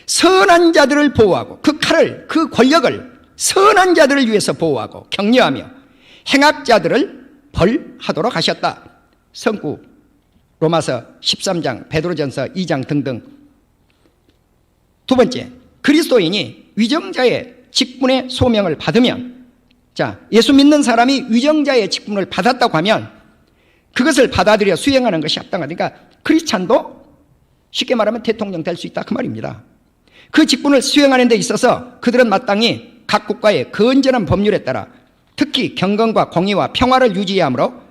선한 자들을 보호하고 그 칼을, 그 권력을 선한 자들을 위해서 보호하고 격려하며 행악자들을 벌하도록 하셨다. 성구 로마서 13장, 베드로전서 2장 등등. 두 번째, 그리스도인이 위정자의 직분의 소명을 받으면, 자, 예수 믿는 사람이 위정자의 직분을 받았다고 하면 그것을 받아들여 수행하는 것이 합당하다. 그러니까 크리스찬도 쉽게 말하면 대통령 될 수 있다 그 말입니다. 그 직분을 수행하는 데 있어서 그들은 마땅히 각 국가의 건전한 법률에 따라 특히 경건과 공의와 평화를 유지해야 하므로,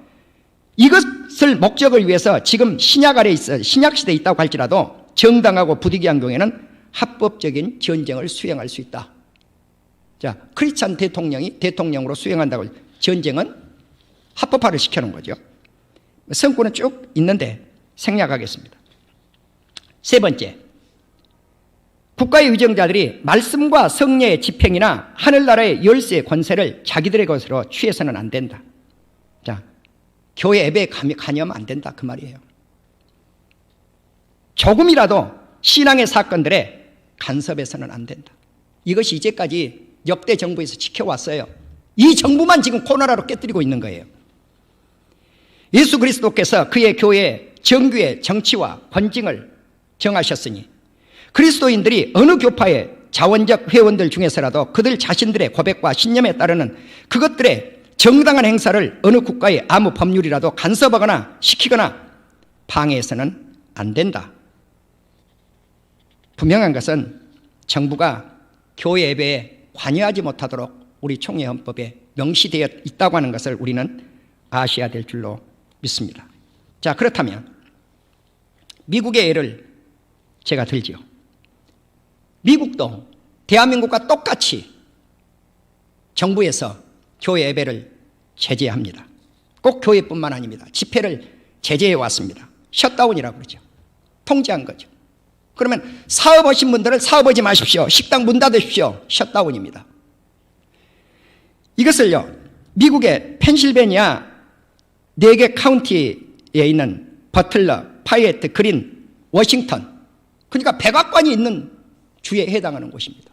이것을 목적을 위해서 지금 신약 아래에 있어, 신약 시대에 있다고 할지라도 정당하고 부득이한 경우에는 합법적인 전쟁을 수행할 수 있다. 자, 크리스찬 대통령이 대통령으로 수행한다고, 전쟁은 합법화를 시켜놓은 거죠. 성구는 쭉 있는데 생략하겠습니다. 세 번째, 국가의 위정자들이 말씀과 성례의 집행이나 하늘나라의 열쇠의 권세를 자기들의 것으로 취해서는 안 된다. 자, 교회 예배에 관여하면 안 된다 그 말이에요. 조금이라도 신앙의 사건들에 간섭해서는 안 된다. 이것이 이제까지 역대 정부에서 지켜왔어요. 이 정부만 지금 코로나로 깨뜨리고 있는 거예요. 예수 그리스도께서 그의 교회의 정규의 정치와 권징을 정하셨으니 그리스도인들이 어느 교파의 자원적 회원들 중에서라도 그들 자신들의 고백과 신념에 따르는 그것들의 정당한 행사를 어느 국가의 아무 법률이라도 간섭하거나 시키거나 방해해서는 안 된다. 분명한 것은 정부가 교회 예배에 관여하지 못하도록 우리 총회 헌법에 명시되어 있다고 하는 것을 우리는 아셔야 될 줄로 믿습니다. 자, 그렇다면 미국의 예를 제가 들지요. 미국도 대한민국과 똑같이 정부에서 교회 예배를 제재합니다. 꼭 교회뿐만 아닙니다. 집회를 제재해 왔습니다. 셧다운이라고 그러죠. 통제한 거죠. 그러면 사업하신 분들은 사업하지 마십시오. 식당 문 닫으십시오. 셧다운입니다. 이것을요, 미국의 펜실베니아 4개 카운티에 있는 버틀러, 파이애트, 그린, 워싱턴, 그러니까 백악관이 있는 주에 해당하는 곳입니다.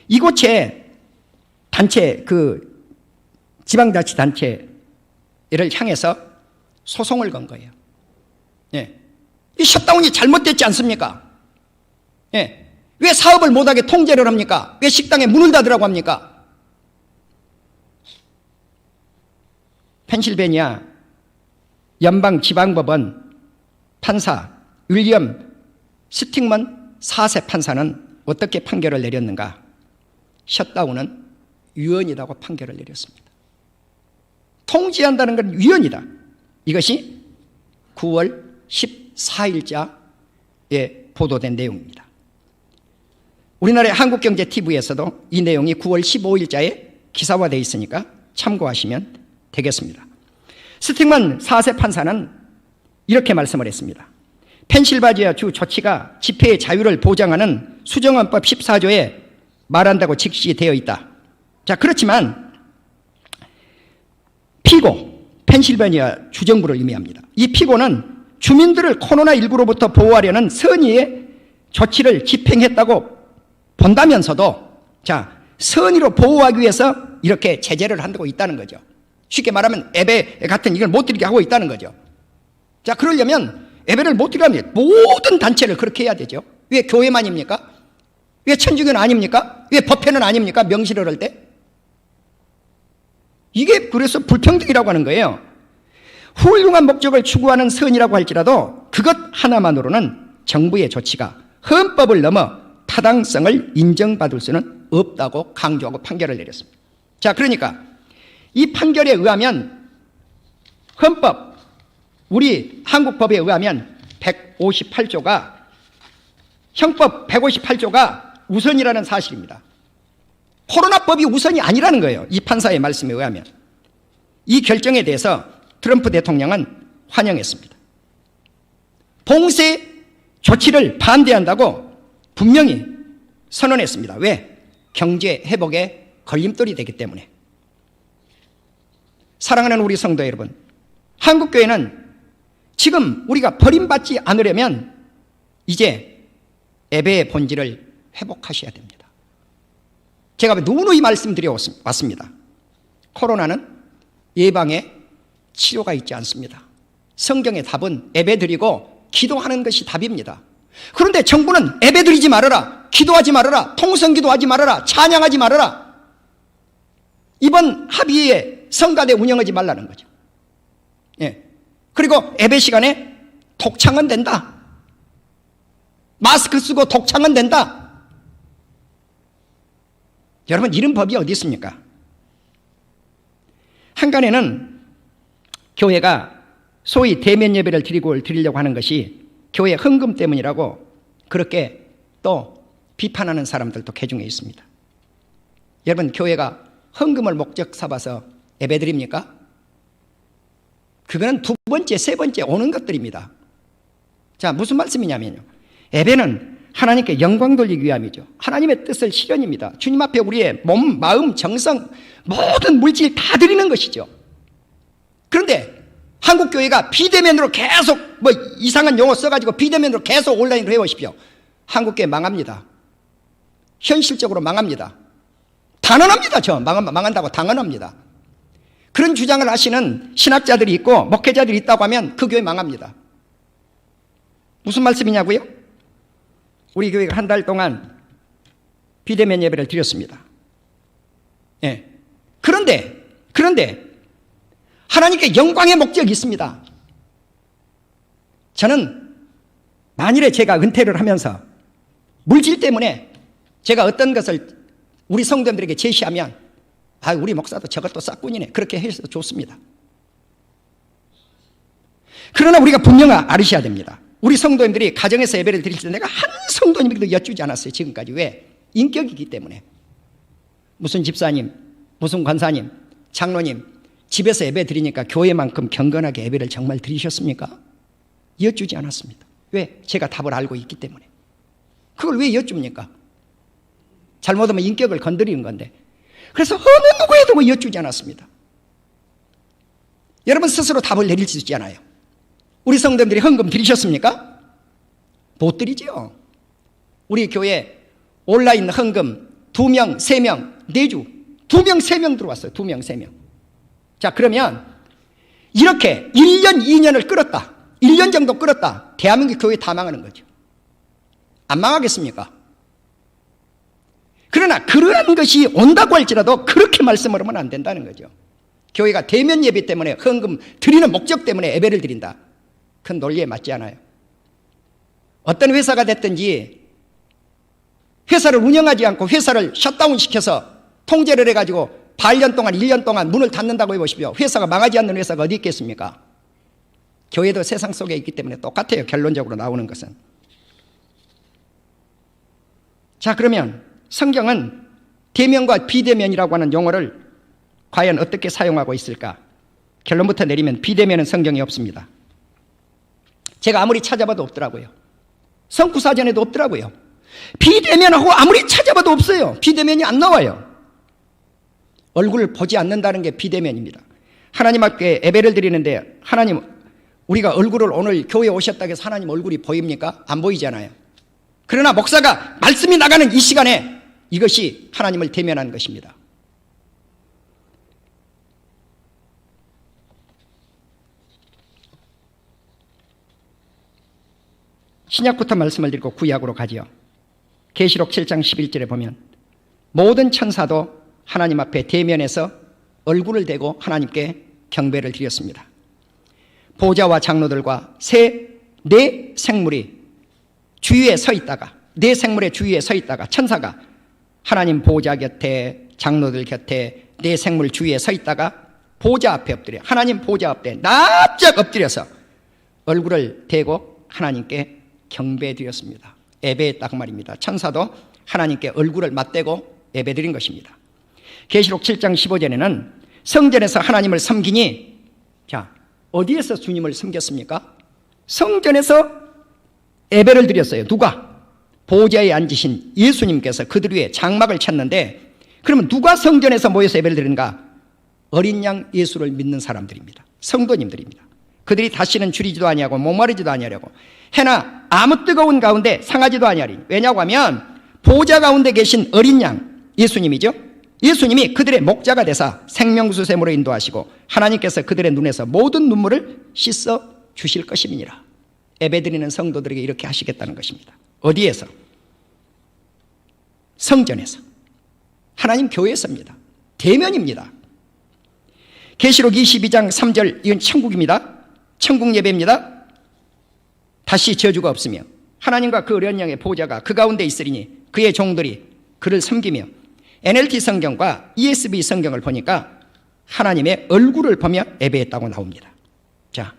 이곳에 단체, 그 지방자치단체를 향해서 소송을 건 거예요. 이 셧다운이 잘못됐지 않습니까? 왜 사업을 못하게 통제를 합니까? 왜 식당에 문을 닫으라고 합니까? 펜실베니아 연방지방법원 판사 윌리엄 스틱먼 4세 판사는 어떻게 판결을 내렸는가? 셧다운은 위헌이라고 판결을 내렸습니다. 통제한다는 건 위헌이다. 이것이 9월 14일자에 보도된 내용입니다. 우리나라의 한국경제TV에서도 이 내용이 9월 15일자에 기사화되어 있으니까 참고하시면 되겠습니다. 스틱먼 4세 판사는 이렇게 말씀을 했습니다. 펜실바니아 주 조치가 집회의 자유를 보장하는 수정헌법 14조에 말한다고 직시되어 있다. 자, 그렇지만 피고, 펜실바니아 주정부를 의미합니다. 이 피고는 주민들을 코로나19로부터 보호하려는 선의의 조치를 집행했다고 본다면서도, 자, 선의로 보호하기 위해서 이렇게 제재를 한다고 있다는 거죠. 쉽게 말하면 예배 같은 이걸 못 드리게 하고 있다는 거죠. 자, 그러려면 예배를 못 드리게 하면 모든 단체를 그렇게 해야 되죠. 왜 교회만입니까? 왜 천주교는 아닙니까? 왜 법회는 아닙니까? 명시를 할 때? 이게 그래서 불평등이라고 하는 거예요. 훌륭한 목적을 추구하는 선이라고 할지라도 그것 하나만으로는 정부의 조치가 헌법을 넘어 타당성을 인정받을 수는 없다고 강조하고 판결을 내렸습니다. 자, 그러니까 이 판결에 의하면 헌법, 우리 한국법에 의하면 158조가, 형법 158조가 우선이라는 사실입니다. 코로나법이 우선이 아니라는 거예요. 이 판사의 말씀에 의하면. 이 결정에 대해서 트럼프 대통령은 환영했습니다. 봉쇄 조치를 반대한다고 분명히 선언했습니다. 왜? 경제 회복에 걸림돌이 되기 때문에. 사랑하는 우리 성도 여러분, 한국교회는 지금 우리가 버림받지 않으려면 이제 예배의 본질을 회복하셔야 됩니다. 제가 누누이 말씀드려 왔습니다. 코로나는 예방에 치료가 있지 않습니다. 성경의 답은 예배드리고 기도하는 것이 답입니다. 그런데 정부는 예배드리지 말아라, 기도하지 말아라, 통성기도하지 말아라, 찬양하지 말아라, 이번 합의에 성가대 운영하지 말라는 거죠. 예. 그리고 예배 시간에 독창은 된다, 마스크 쓰고 독창은 된다. 여러분, 이런 법이 어디 있습니까? 한간에는 교회가 소위 대면 예배를 드리려고 하는 것이 교회 헌금 때문이라고 그렇게 또 비판하는 사람들도 개중에 있습니다. 여러분, 교회가 헌금을 목적 삼아서 예배 드립니까? 그거는 두 번째, 세 번째 오는 것들입니다. 자, 무슨 말씀이냐면요, 예배는 하나님께 영광 돌리기 위함이죠. 하나님의 뜻을 실현입니다. 주님 앞에 우리의 몸, 마음, 정성, 모든 물질 다 드리는 것이죠. 그런데 한국교회가 비대면으로 계속 뭐 이상한 용어 써가지고 비대면으로 계속 온라인으로 해오십시오. 한국교회 망합니다. 현실적으로 망합니다. 단언합니다. 저 망한다고 당언합니다. 그런 주장을 하시는 신학자들이 있고 목회자들이 있다고 하면 그 교회 망합니다. 무슨 말씀이냐고요? 우리 교회가 한 달 동안 비대면 예배를 드렸습니다. 예. 그런데 하나님께 영광의 목적이 있습니다. 저는 만일에 제가 은퇴를 하면서 물질 때문에 제가 어떤 것을 우리 성도들에게 제시하면, 아, 우리 목사도 저것도 싹꾼이네, 그렇게 해서 좋습니다. 그러나 우리가 분명히 알으셔야 됩니다. 우리 성도님들이 가정에서 예배를 드릴 때 내가 한 성도님에게도 여쭈지 않았어요, 지금까지. 왜? 인격이기 때문에. 무슨 집사님, 무슨 권사님, 장로님, 집에서 예배 드리니까 교회만큼 경건하게 예배를 정말 드리셨습니까? 여쭈지 않았습니다. 왜? 제가 답을 알고 있기 때문에. 그걸 왜 여쭙니까? 잘못하면 인격을 건드리는 건데. 그래서 어느 누구에도 여쭈지 않았습니다. 여러분 스스로 답을 내릴 수 있잖아요. 우리 성도님들이 헌금 드리셨습니까? 못 드리죠. 우리 교회 온라인 헌금 2명, 3명, 4주 2명, 3명 들어왔어요. 2명, 3명. 자, 그러면 이렇게 1년, 2년을 끌었다, 1년 정도 끌었다, 대한민국 교회 다 망하는 거죠. 안 망하겠습니까? 그러나 그러한 것이 온다고 할지라도 그렇게 말씀을 하면 안 된다는 거죠. 교회가 대면 예배 때문에 헌금 드리는 목적 때문에 예배를 드린다. 그 논리에 맞지 않아요. 어떤 회사가 됐든지 회사를 운영하지 않고 회사를 셧다운 시켜서 통제를 해가지고 반년 동안 1년 동안 문을 닫는다고 해보십시오. 회사가 망하지 않는 회사가 어디 있겠습니까? 교회도 세상 속에 있기 때문에 똑같아요. 결론적으로 나오는 것은. 자, 그러면 성경은 대면과 비대면이라고 하는 용어를 과연 어떻게 사용하고 있을까? 결론부터 내리면 비대면은 성경에 없습니다. 제가 아무리 찾아봐도 없더라고요. 성구사전에도 없더라고요. 비대면하고 아무리 찾아봐도 없어요. 비대면이 안 나와요. 얼굴을 보지 않는다는 게 비대면입니다. 하나님 앞에 예배를 드리는데 하나님, 우리가 얼굴을 오늘 교회에 오셨다고 해서 하나님 얼굴이 보입니까? 안 보이잖아요. 그러나 목사가 말씀이 나가는 이 시간에 이것이 하나님을 대면하는 것입니다. 신약부터 말씀을 드리고 구약으로 가지요. 계시록 7장 11절에 보면 모든 천사도 하나님 앞에 대면해서 얼굴을 대고 하나님께 경배를 드렸습니다. 보좌와 장로들과 네 생물이 주위에 서 있다가, 네 생물의 주위에 서 있다가 천사가 하나님 보좌 곁에, 장로들 곁에, 네 생물 주위에 서 있다가 보좌 앞에 엎드려, 하나님 보좌 앞에 납작 엎드려서 얼굴을 대고 하나님께 경배 드렸습니다. 예배했다고 말입니다. 천사도 하나님께 얼굴을 맞대고 예배 드린 것입니다. 계시록 7장 15절에는 성전에서 하나님을 섬기니, 자, 어디에서 주님을 섬겼습니까? 성전에서 예배를 드렸어요. 누가? 보좌에 앉으신 예수님께서 그들 위에 장막을 쳤는데, 그러면 누가 성전에서 모여서 예배를 드리는가? 어린 양 예수를 믿는 사람들입니다. 성도님들입니다. 그들이 다시는 줄이지도 아니하고 목마르지도 아니하려고, 해나 아무 뜨거운 가운데 상하지도 아니하리니. 왜냐고 하면 보좌 가운데 계신 어린 양 예수님이죠. 예수님이 그들의 목자가 되사 생명수샘으로 인도하시고 하나님께서 그들의 눈에서 모든 눈물을 씻어 주실 것임이니라. 예배드리는 성도들에게 이렇게 하시겠다는 것입니다. 어디에서? 성전에서. 하나님 교회에서입니다. 대면입니다. 계시록 22장 3절, 이건 천국입니다. 천국 예배입니다. 다시 저주가 없으며 하나님과 그 어린 양의 보좌가 그 가운데 있으리니 그의 종들이 그를 섬기며, NLT 성경과 ESV 성경을 보니까 하나님의 얼굴을 보며 예배했다고 나옵니다. 자,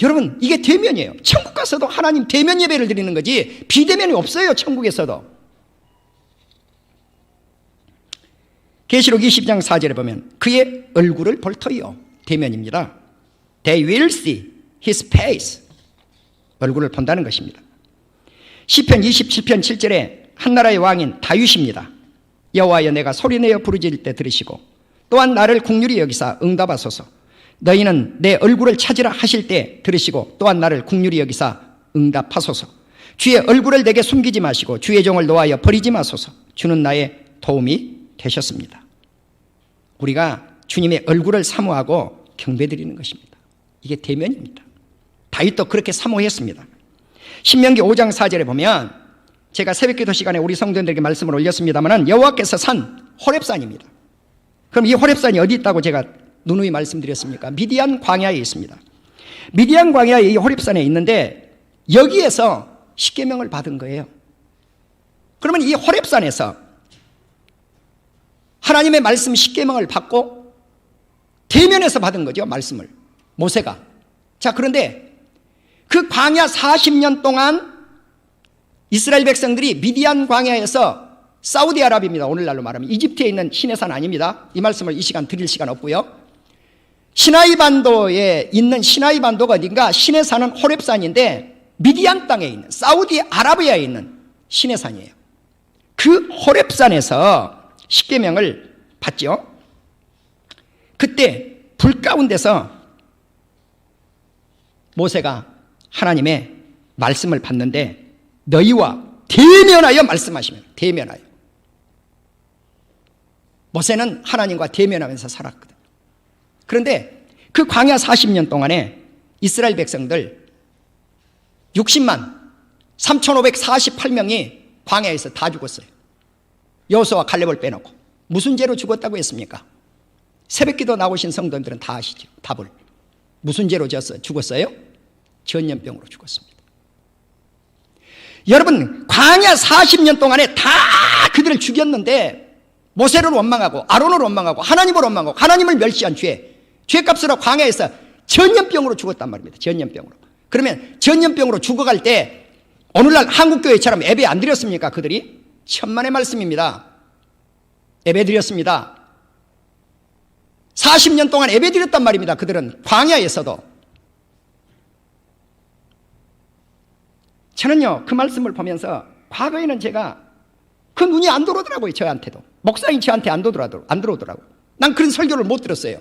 여러분, 이게 대면이에요. 천국 가서도 하나님 대면 예배를 드리는 거지 비대면이 없어요. 천국에서도. 계시록 20장 4절에 보면 그의 얼굴을 볼 터이요, 대면입니다. They will see his face. 얼굴을 본다는 것입니다. 시편 27편 7절에 한나라의 왕인 다윗입니다. 여호와여, 내가 소리내어 부르짖을 때 들으시고 또한 나를 긍휼히 여기사 응답하소서. 너희는 내 얼굴을 찾으라 하실 때 들으시고 또한 나를 긍휼히 여기사 응답하소서. 주의 얼굴을 내게 숨기지 마시고 주의 종을 노하여 버리지 마소서. 주는 나의 도움이 되셨습니다. 우리가 주님의 얼굴을 사모하고 경배드리는 것입니다. 이게 대면입니다. 다윗도 그렇게 사모했습니다. 신명기 5장 4절에 보면, 제가 새벽기도 시간에 우리 성도들에게 말씀을 올렸습니다만 여호와께서 산 호렙산입니다. 그럼 이 호렙산이 어디 있다고 제가 누누이 말씀드렸습니까? 미디안 광야에 있습니다. 미디안 광야에 이 호렙산에 있는데 여기에서 십계명을 받은 거예요. 그러면 이 호렙산에서 하나님의 말씀 십계명을 받고 대면에서 받은 거죠, 말씀을. 모세가. 자, 그런데 그 광야 40년 동안 이스라엘 백성들이 미디안 광야에서, 사우디아라비아입니다. 오늘날로 말하면 이집트에 있는 시내산 아닙니다. 이 말씀을 이 시간 드릴 시간 없고요. 시나이 반도에 있는, 시나이 반도가 어딘가? 시내산은 호렙산인데 미디안 땅에 있는, 사우디아라비아에 있는 시내산이에요. 그 호렙산에서 십계명을 받죠. 그때 불 가운데서 모세가 하나님의 말씀을 받는데 너희와 대면하여 말씀하시면, 대면하여. 모세는 하나님과 대면하면서 살았거든요. 그런데 그 광야 40년 동안에 이스라엘 백성들 60만 3,548명이 광야에서 다 죽었어요. 여호수아와 칼렙을 빼놓고. 무슨 죄로 죽었다고 했습니까? 새벽기도 나오신 성도님들은 다 아시죠. 답을. 무슨 죄로 죽었어요? 전염병으로 죽었습니다. 여러분, 광야 40년 동안에 다 그들을 죽였는데 모세를 원망하고 아론을 원망하고 하나님을 원망하고 하나님을 멸시한 죄값으로 광야에서 전염병으로 죽었단 말입니다. 전염병으로. 그러면 전염병으로 죽어갈 때 오늘날 한국교회처럼 예배 안 드렸습니까? 그들이? 천만의 말씀입니다. 예배 드렸습니다. 40년 동안 예배 드렸단 말입니다. 그들은 광야에서도. 저는요, 그 말씀을 보면서 과거에는 제가 그 눈이 안 들어오더라고요. 저한테도. 목사님 저한테 안 들어오더라고요. 난 그런 설교를 못 들었어요.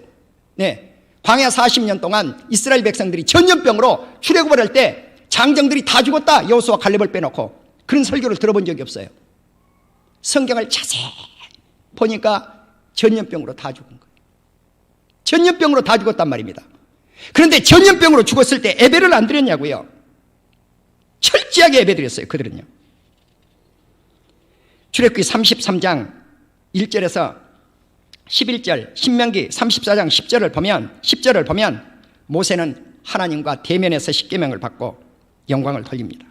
네, 광야 40년 동안 이스라엘 백성들이 전염병으로 출애굽을 할 때 장정들이 다 죽었다. 여호수아 갈렙을 빼놓고. 그런 설교를 들어본 적이 없어요. 성경을 자세히 보니까 전염병으로 다 죽은 거예요. 전염병으로 다 죽었단 말입니다. 그런데 전염병으로 죽었을 때 예배를 안 드렸냐고요. 철저하게 예배드렸어요. 그들은요. 출애굽기 33장 1절에서 11절, 신명기 34장 10절을 보면 모세는 하나님과 대면에서 십계명을 받고 영광을 돌립니다.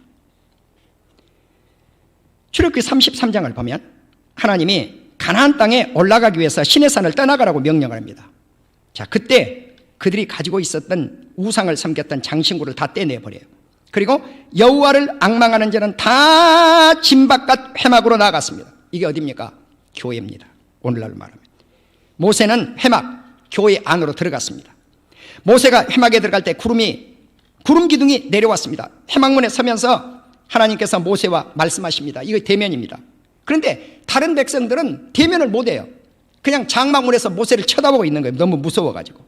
출애굽기 33장을 보면 하나님이 가나안 땅에 올라가기 위해서 시내산을 떠나가라고 명령을 합니다. 자, 그때 그들이 가지고 있었던 우상을 섬겼던 장신구를 다 떼내버려요. 그리고 여호와를 앙망하는 자는 다 진 바깥 회막으로 나아갔습니다. 이게 어디입니까? 교회입니다. 오늘날로 말하면. 모세는 회막, 교회 안으로 들어갔습니다. 모세가 회막에 들어갈 때 구름 기둥이 내려왔습니다. 회막문에 서면서 하나님께서 모세와 말씀하십니다. 이거 대면입니다. 그런데 다른 백성들은 대면을 못해요. 그냥 장막문에서 모세를 쳐다보고 있는 거예요. 너무 무서워가지고.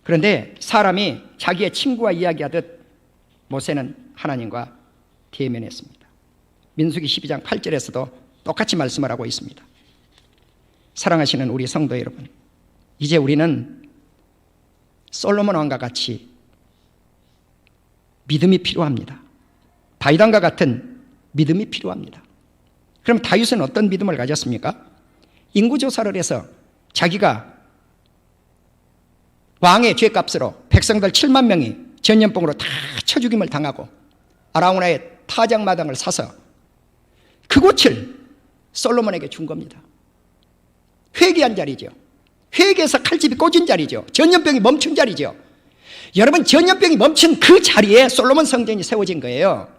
그런데 사람이 자기의 친구와 이야기하듯 모세는 하나님과 대면했습니다. 민수기 12장 8절에서도 똑같이 말씀을 하고 있습니다. 사랑하시는 우리 성도 여러분, 이제 우리는 솔로몬 왕과 같이 믿음이 필요합니다. 다윗 왕과 같은 믿음이 필요합니다. 그럼 다윗은 어떤 믿음을 가졌습니까? 인구조사를 해서 자기가 왕의 죄값으로 백성들 7만 명이 전염병으로 다 쳐죽임을 당하고 아라우나의 타작마당을 사서 그곳을 솔로몬에게 준 겁니다. 회개한 자리죠. 회개해서 칼집이 꽂은 자리죠. 전염병이 멈춘 자리죠. 여러분, 전염병이 멈춘 그 자리에 솔로몬 성전이 세워진 거예요.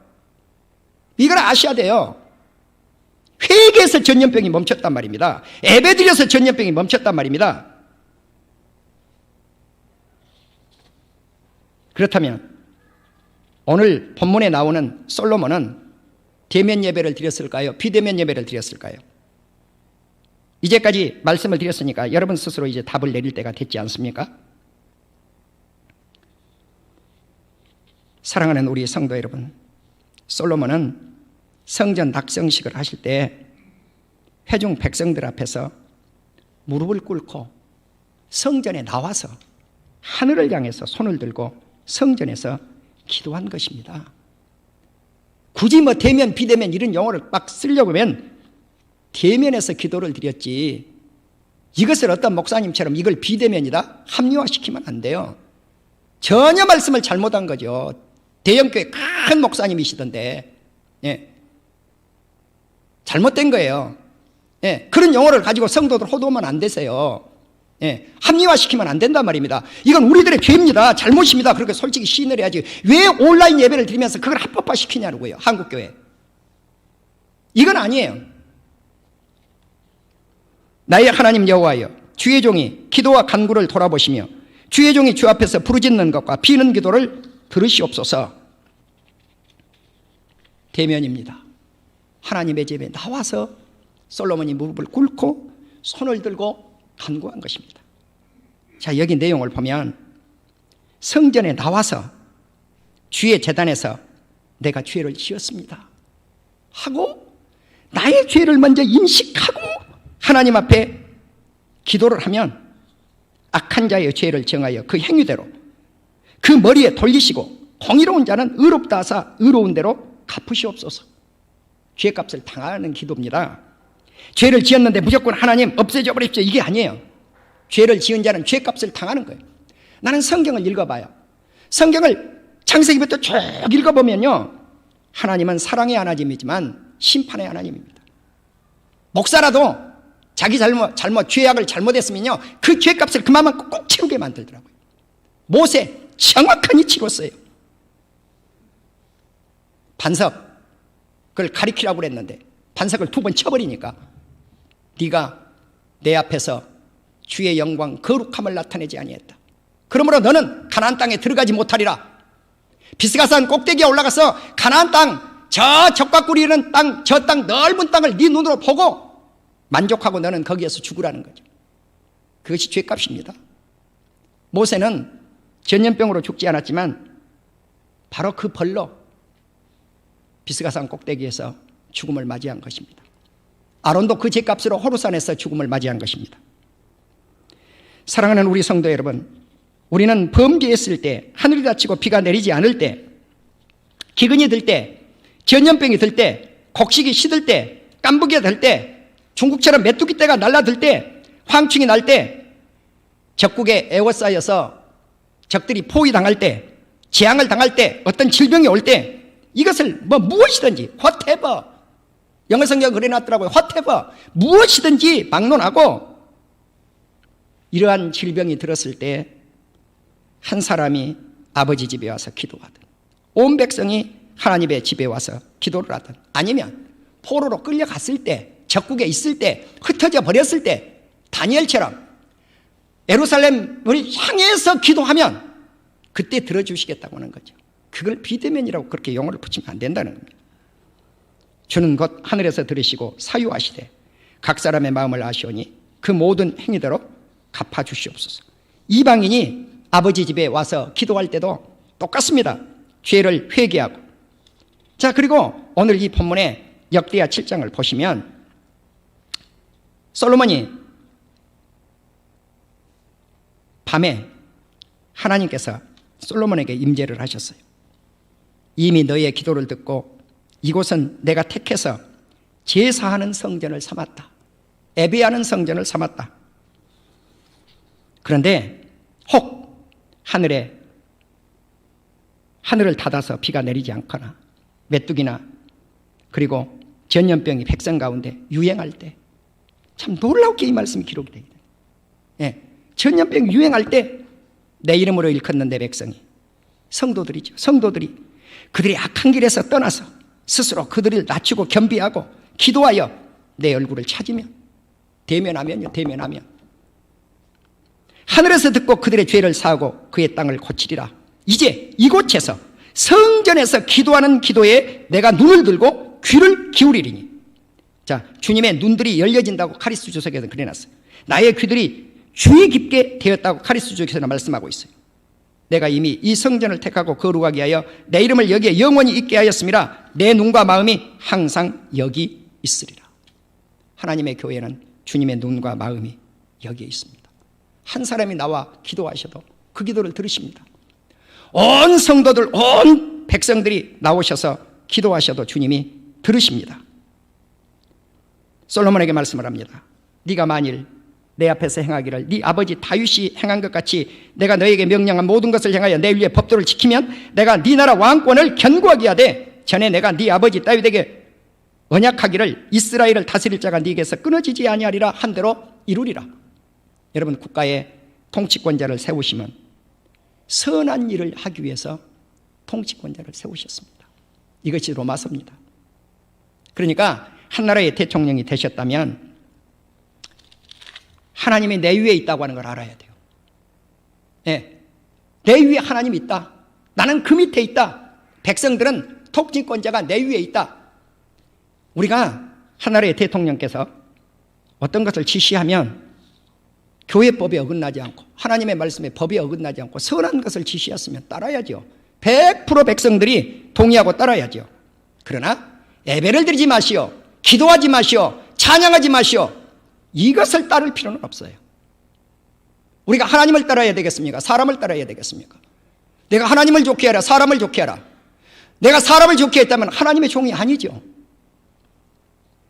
이걸 아셔야 돼요. 회개해서 전염병이 멈췄단 말입니다. 예배드려서 전염병이 멈췄단 말입니다. 그렇다면 오늘 본문에 나오는 솔로몬은 대면 예배를 드렸을까요? 비대면 예배를 드렸을까요? 이제까지 말씀을 드렸으니까 여러분 스스로 이제 답을 내릴 때가 됐지 않습니까? 사랑하는 우리 성도 여러분, 솔로몬은 성전 낙성식을 하실 때 회중 백성들 앞에서 무릎을 꿇고 성전에 나와서 하늘을 향해서 손을 들고 성전에서 기도한 것입니다. 굳이 뭐 대면 비대면 이런 용어를 막 쓰려고 하면 대면에서 기도를 드렸지, 이것을 어떤 목사님처럼 이걸 비대면이다 합리화시키면 안 돼요. 전혀 말씀을 잘못한 거죠. 대형교회 큰 목사님이시던데, 예, 잘못된 거예요. 예, 그런 용어를 가지고 성도들 호도하면 안 되세요. 예, 합리화시키면 안 된단 말입니다. 이건 우리들의 죄입니다. 잘못입니다. 그렇게 솔직히 시인을 해야지. 왜 온라인 예배를 드리면서 그걸 합법화시키냐고요. 한국교회. 이건 아니에요. 나의 하나님 여호와여, 주의 종이 기도와 간구를 돌아보시며 주의 종이 주 앞에서 부르짖는 것과 비는 기도를 들으시옵소서. 대면입니다. 하나님의 집에 나와서 솔로몬이 무릎을 꿇고 손을 들고 간구한 것입니다. 자, 여기 내용을 보면 성전에 나와서 주의 제단에서 내가 죄를 지었습니다 하고 나의 죄를 먼저 인식하고 하나님 앞에 기도를 하면 악한 자의 죄를 정하여 그 행위대로 그 머리에 돌리시고 공의로운 자는 의롭다 하사 의로운 대로 갚으시옵소서. 죄값을 당하는 기도입니다. 죄를 지었는데 무조건 하나님 없애줘 버립시오, 이게 아니에요. 죄를 지은 자는 죄값을 당하는 거예요. 나는 성경을 읽어봐요. 성경을 창세기부터 쭉 읽어보면요, 하나님은 사랑의 하나님이지만 심판의 하나님입니다. 목사라도 자기 잘못 죄악을 잘못했으면요, 그 죄값을 그만큼 꼭 치르게 만들더라고요. 모세 정확하니 치렀어요. 반석을 가리키라고 그랬는데 반석을 2번 쳐버리니까 네가 내 앞에서 주의 영광 거룩함을 나타내지 아니했다. 그러므로 너는 가나안 땅에 들어가지 못하리라. 비스가산 꼭대기에 올라가서 가나안 땅, 저 적과 꿀이는 땅, 저 땅 넓은 땅을 네 눈으로 보고 만족하고 너는 거기에서 죽으라는 거죠. 그것이 죄값입니다. 모세는 전염병으로 죽지 않았지만 바로 그 벌로 비스가산 꼭대기에서 죽음을 맞이한 것입니다. 아론도 그 죄값으로 호르산에서 죽음을 맞이한 것입니다. 사랑하는 우리 성도 여러분, 우리는 범죄했을 때, 하늘이 닫히고 비가 내리지 않을 때, 기근이 들 때, 전염병이 들 때, 곡식이 시들 때, 깐부기가 들 때, 중국처럼 메뚜기 떼가 날라들 때, 황충이 날 때, 적국에 에워싸여서 적들이 포위당할 때, 재앙을 당할 때, 어떤 질병이 올 때, 이것을 무엇이든지 whatever, 영어 성경 그래놨더라고요. whatever, 무엇이든지 막론하고 이러한 질병이 들었을 때 한 사람이 아버지 집에 와서 기도하든, 온 백성이 하나님의 집에 와서 기도를 하든, 아니면 포로로 끌려갔을 때, 적국에 있을 때, 흩어져 버렸을 때 다니엘처럼 예루살렘을 향해서 기도하면 그때 들어주시겠다고 하는 거죠. 그걸 비대면이라고 그렇게 용어를 붙이면 안 된다는 겁니다. 주는 곧 하늘에서 들으시고 사유하시되 각 사람의 마음을 아시오니 그 모든 행위대로 갚아주시옵소서. 이방인이 아버지 집에 와서 기도할 때도 똑같습니다. 죄를 회개하고. 자, 그리고 오늘 이 본문의 역대하 7장을 보시면 솔로몬이 밤에 하나님께서 솔로몬에게 임재를 하셨어요. 이미 너의 기도를 듣고 이곳은 내가 택해서 제사하는 성전을 삼았다. 예배하는 성전을 삼았다. 그런데 혹 하늘을 닫아서 비가 내리지 않거나 메뚜기나 그리고 전염병이 백성 가운데 유행할 때, 참 놀랍게 이 말씀이 기록이 되게 돼요. 예, 전염병이 유행할 때 내 이름으로 일컫는 내 백성이, 성도들이죠. 성도들이 그들이 악한 길에서 떠나서 스스로 그들을 낮추고 겸비하고 기도하여 내 얼굴을 찾으면, 대면하면 하늘에서 듣고 그들의 죄를 사하고 그의 땅을 고치리라. 이제 이곳에서 성전에서 기도하는 기도에 내가 눈을 들고 귀를 기울이리니. 자, 주님의 눈들이 열려진다고 카리스 주석에서 그래놨어요. 나의 귀들이 주의 깊게 되었다고 카리스 주석에서는 말씀하고 있어요. 내가 이미 이 성전을 택하고 거룩하게 하여 내 이름을 여기에 영원히 있게 하였음이라. 내 눈과 마음이 항상 여기 있으리라. 하나님의 교회는 주님의 눈과 마음이 여기에 있습니다. 한 사람이 나와 기도하셔도 그 기도를 들으십니다. 온 성도들, 온 백성들이 나오셔서 기도하셔도 주님이 들으십니다. 솔로몬에게 말씀을 합니다. 네가 만일 내 앞에서 행하기를 네 아버지 다윗이 행한 것 같이 내가 너에게 명령한 모든 것을 행하여 내 위에 법도를 지키면 내가 네 나라 왕권을 견고하게 하되 전에 내가 네 아버지 다윗에게 언약하기를 이스라엘을 다스릴 자가 네게서 끊어지지 아니하리라 한 대로 이루리라. 여러분, 국가의 통치권자를 세우시면 선한 일을 하기 위해서 통치권자를 세우셨습니다. 이것이 로마서입니다. 그러니까 한 나라의 대통령이 되셨다면 하나님이 내 위에 있다고 하는 걸 알아야 돼요. 네, 내 위에 하나님이 있다. 나는 그 밑에 있다. 백성들은 통치권자가 내 위에 있다. 우리가 한 나라의 대통령께서 어떤 것을 지시하면 교회법에 어긋나지 않고 하나님의 말씀에 법에 어긋나지 않고 선한 것을 지시했으면 따라야죠. 100% 백성들이 동의하고 따라야죠. 그러나 예배를 드리지 마시오, 기도하지 마시오, 찬양하지 마시오, 이것을 따를 필요는 없어요. 우리가 하나님을 따라야 되겠습니까? 사람을 따라야 되겠습니까? 내가 하나님을 좋게 하라, 사람을 좋게 하라. 내가 사람을 좋게 했다면 하나님의 종이 아니죠.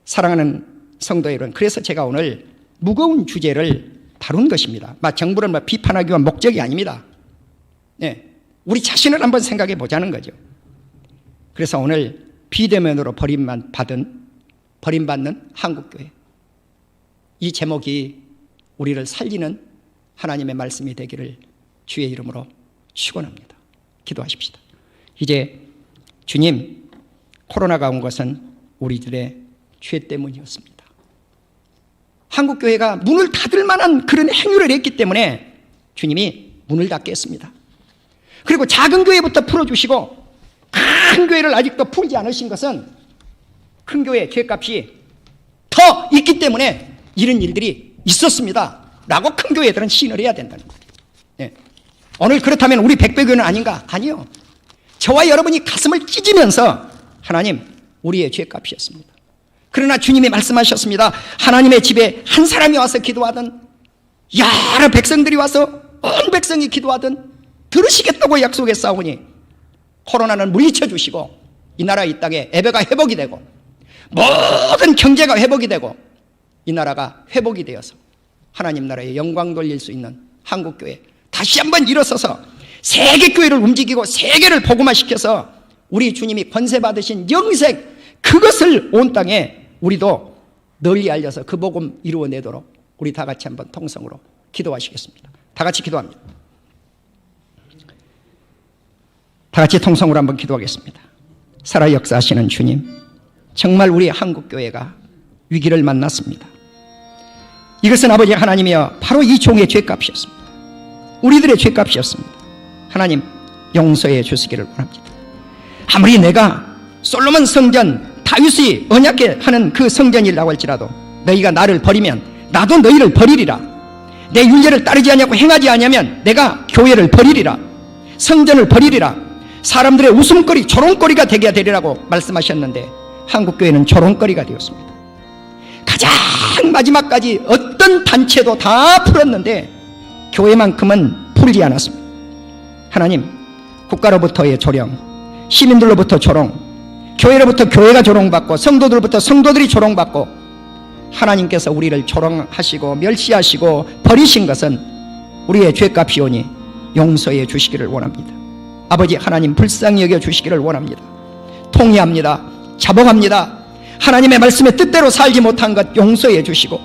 사랑하는 성도 여러분, 그래서 제가 오늘 무거운 주제를 다룬 것입니다. 정부를 비판하기 위한 목적이 아닙니다. 네, 우리 자신을 한번 생각해 보자는 거죠. 그래서 오늘 비대면으로 버림받는 한국교회, 이 제목이 우리를 살리는 하나님의 말씀이 되기를 주의 이름으로 축원합니다. 기도하십시다. 이제 주님, 코로나가 온 것은 우리들의 죄 때문이었습니다. 한국교회가 문을 닫을 만한 그런 행위를 했기 때문에 주님이 문을 닫게 했습니다. 그리고 작은 교회부터 풀어주시고 큰 교회를 아직도 풀지 않으신 것은 큰 교회 죄값이 더 있기 때문에 이런 일들이 있었습니다 라고 큰 교회들은 시인을 해야 된다는 거예요. 네. 오늘 그렇다면 우리 백배교회는 아닌가? 아니요. 저와 여러분이 가슴을 찢으면서 하나님, 우리의 죄값이었습니다. 그러나 주님이 말씀하셨습니다. 하나님의 집에 한 사람이 와서 기도하든 여러 백성들이 와서 온 백성이 기도하든 들으시겠다고 약속했사오니 코로나는 물리쳐 주시고 이 나라 이 땅에 예배가 회복이 되고 모든 경제가 회복이 되고 이 나라가 회복이 되어서 하나님 나라에 영광 돌릴 수 있는 한국교회 다시 한번 일어서서 세계교회를 움직이고 세계를 복음화시켜서 우리 주님이 권세 받으신 영생, 그것을 온 땅에 우리도 널리 알려서 그 복음 이루어내도록 우리 다 같이 한번 통성으로 기도하시겠습니다. 다 같이 기도합니다. 다 같이 통성으로 한번 기도하겠습니다. 살아 역사하시는 주님, 정말 우리 한국교회가 위기를 만났습니다. 이것은 아버지 하나님이여 바로 이 종의 죄값이었습니다. 우리들의 죄값이었습니다. 하나님, 용서해 주시기를 원합니다. 아무리 내가 솔로몬 성전, 다윗이 언약해 하는 그 성전이라고 할지라도 너희가 나를 버리면 나도 너희를 버리리라. 내 율례를 따르지 않냐고 행하지 않으면 내가 교회를 버리리라. 성전을 버리리라. 사람들의 웃음거리, 조롱거리가 되게 되리라고 말씀하셨는데 한국교회는 조롱거리가 되었습니다. 가장 마지막까지 어떤 단체도 다 풀었는데 교회만큼은 풀지 않았습니다. 하나님, 국가로부터의 조롱, 시민들로부터 조롱, 교회로부터 교회가 조롱받고 성도들로부터 성도들이 조롱받고 하나님께서 우리를 조롱하시고 멸시하시고 버리신 것은 우리의 죄값이오니 용서해 주시기를 원합니다. 아버지 하나님, 불쌍히 여겨 주시기를 원합니다. 통회합니다. 자복합니다. 하나님의 말씀의 뜻대로 살지 못한 것 용서해 주시고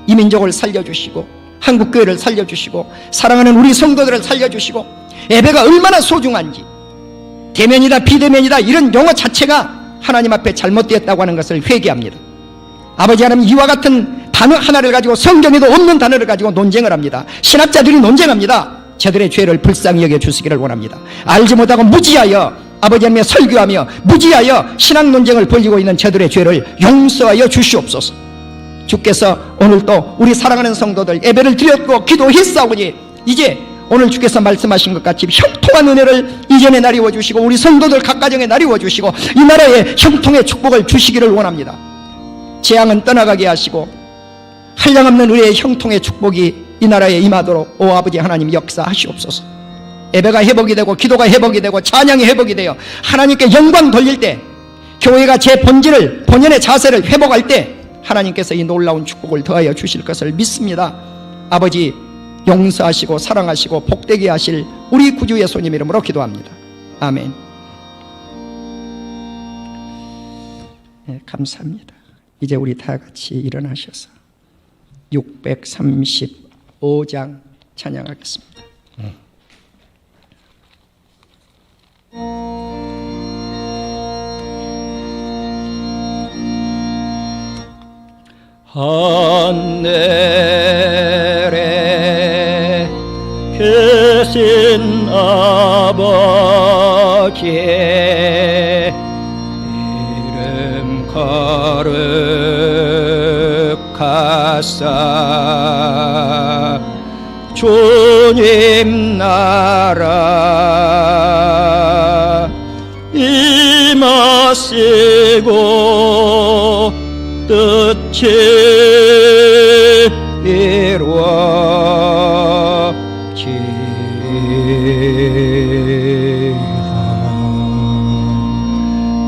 이 민족을 살려주시고 한국교회를 살려주시고 사랑하는 우리 성도들을 살려주시고 예배가 얼마나 소중한지, 대면이다 비대면이다 이런 용어 자체가 하나님 앞에 잘못되었다고 하는 것을 회개합니다. 아버지 하나님, 이와 같은 단어 하나를 가지고 성경에도 없는 단어를 가지고 논쟁을 합니다. 신학자들이 논쟁합니다. 저들의 죄를 불쌍히 여겨 주시기를 원합니다. 알지 못하고 무지하여 아버지 하나님의 설교하며 무지하여 신학 논쟁을 벌이고 있는 저들의 죄를 용서하여 주시옵소서. 주께서 오늘 또 우리 사랑하는 성도들 예배를 드렸고 기도했사오니 이제 오늘 주께서 말씀하신 것 같이 형통한 은혜를 이전에 나리워 주시고 우리 성도들 각 가정에 나리워 주시고 이 나라에 형통의 축복을 주시기를 원합니다. 재앙은 떠나가게 하시고 한량없는 의의 형통의 축복이 이 나라에 임하도록 오 아버지 하나님 역사하시옵소서. 예배가 회복이 되고 기도가 회복이 되고 찬양이 회복이 되어 하나님께 영광 돌릴 때 교회가 제 본질을 본연의 자세를 회복할 때 하나님께서 이 놀라운 축복을 더하여 주실 것을 믿습니다. 아버지 용서하시고 사랑하시고 복되게 하실 우리 구주 예수님 이름으로 기도합니다. 아멘. 네, 감사합니다. 이제 우리 다 같이 일어나셔서 635장 찬양하겠습니다. 하늘에 계신 아버지 이름 거룩하사 주님 나라 임하시고 뜻이 이루어지리라.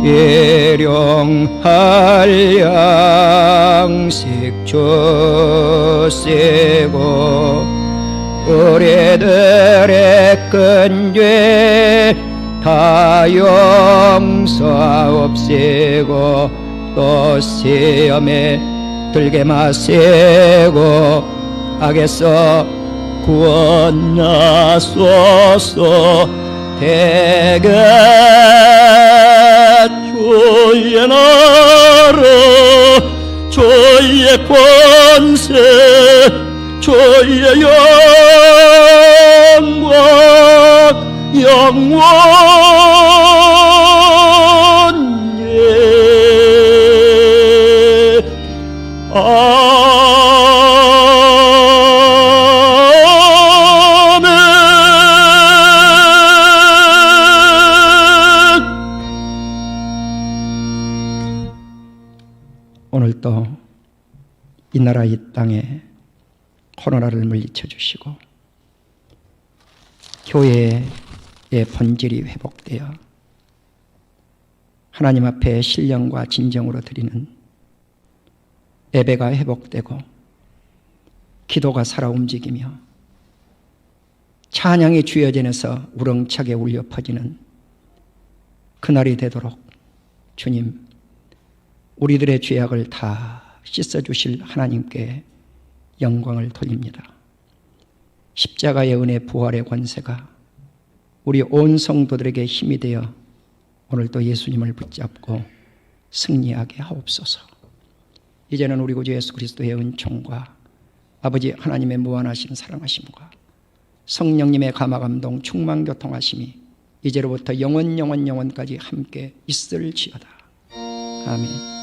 일용할 양식 주시고 우리들의 큰 죄 다 용서옵시고 또 시험에 들게 마시고 악에서 구원하소서. 대개 주의 나라 주의 권세 주의 영광 영원히 아멘. 오늘도 이 나라 이 땅에 코로나를 물리쳐 주시고 교회의 본질이 회복되어 하나님 앞에 신령과 진정으로 드리는 예배가 회복되고 기도가 살아 움직이며 찬양이 주여전에서 우렁차게 울려 퍼지는 그날이 되도록 주님, 우리들의 죄악을 다 씻어주실 하나님께 영광을 돌립니다. 십자가의 은혜 부활의 권세가 우리 온 성도들에게 힘이 되어 오늘도 예수님을 붙잡고 승리하게 하옵소서. 이제는 우리 구주 예수 그리스도의 은총과 아버지 하나님의 무한하신 사랑하심과 성령님의 감화감동 충만교통하심이 이제로부터 영원까지 함께 있을지어다. 아멘.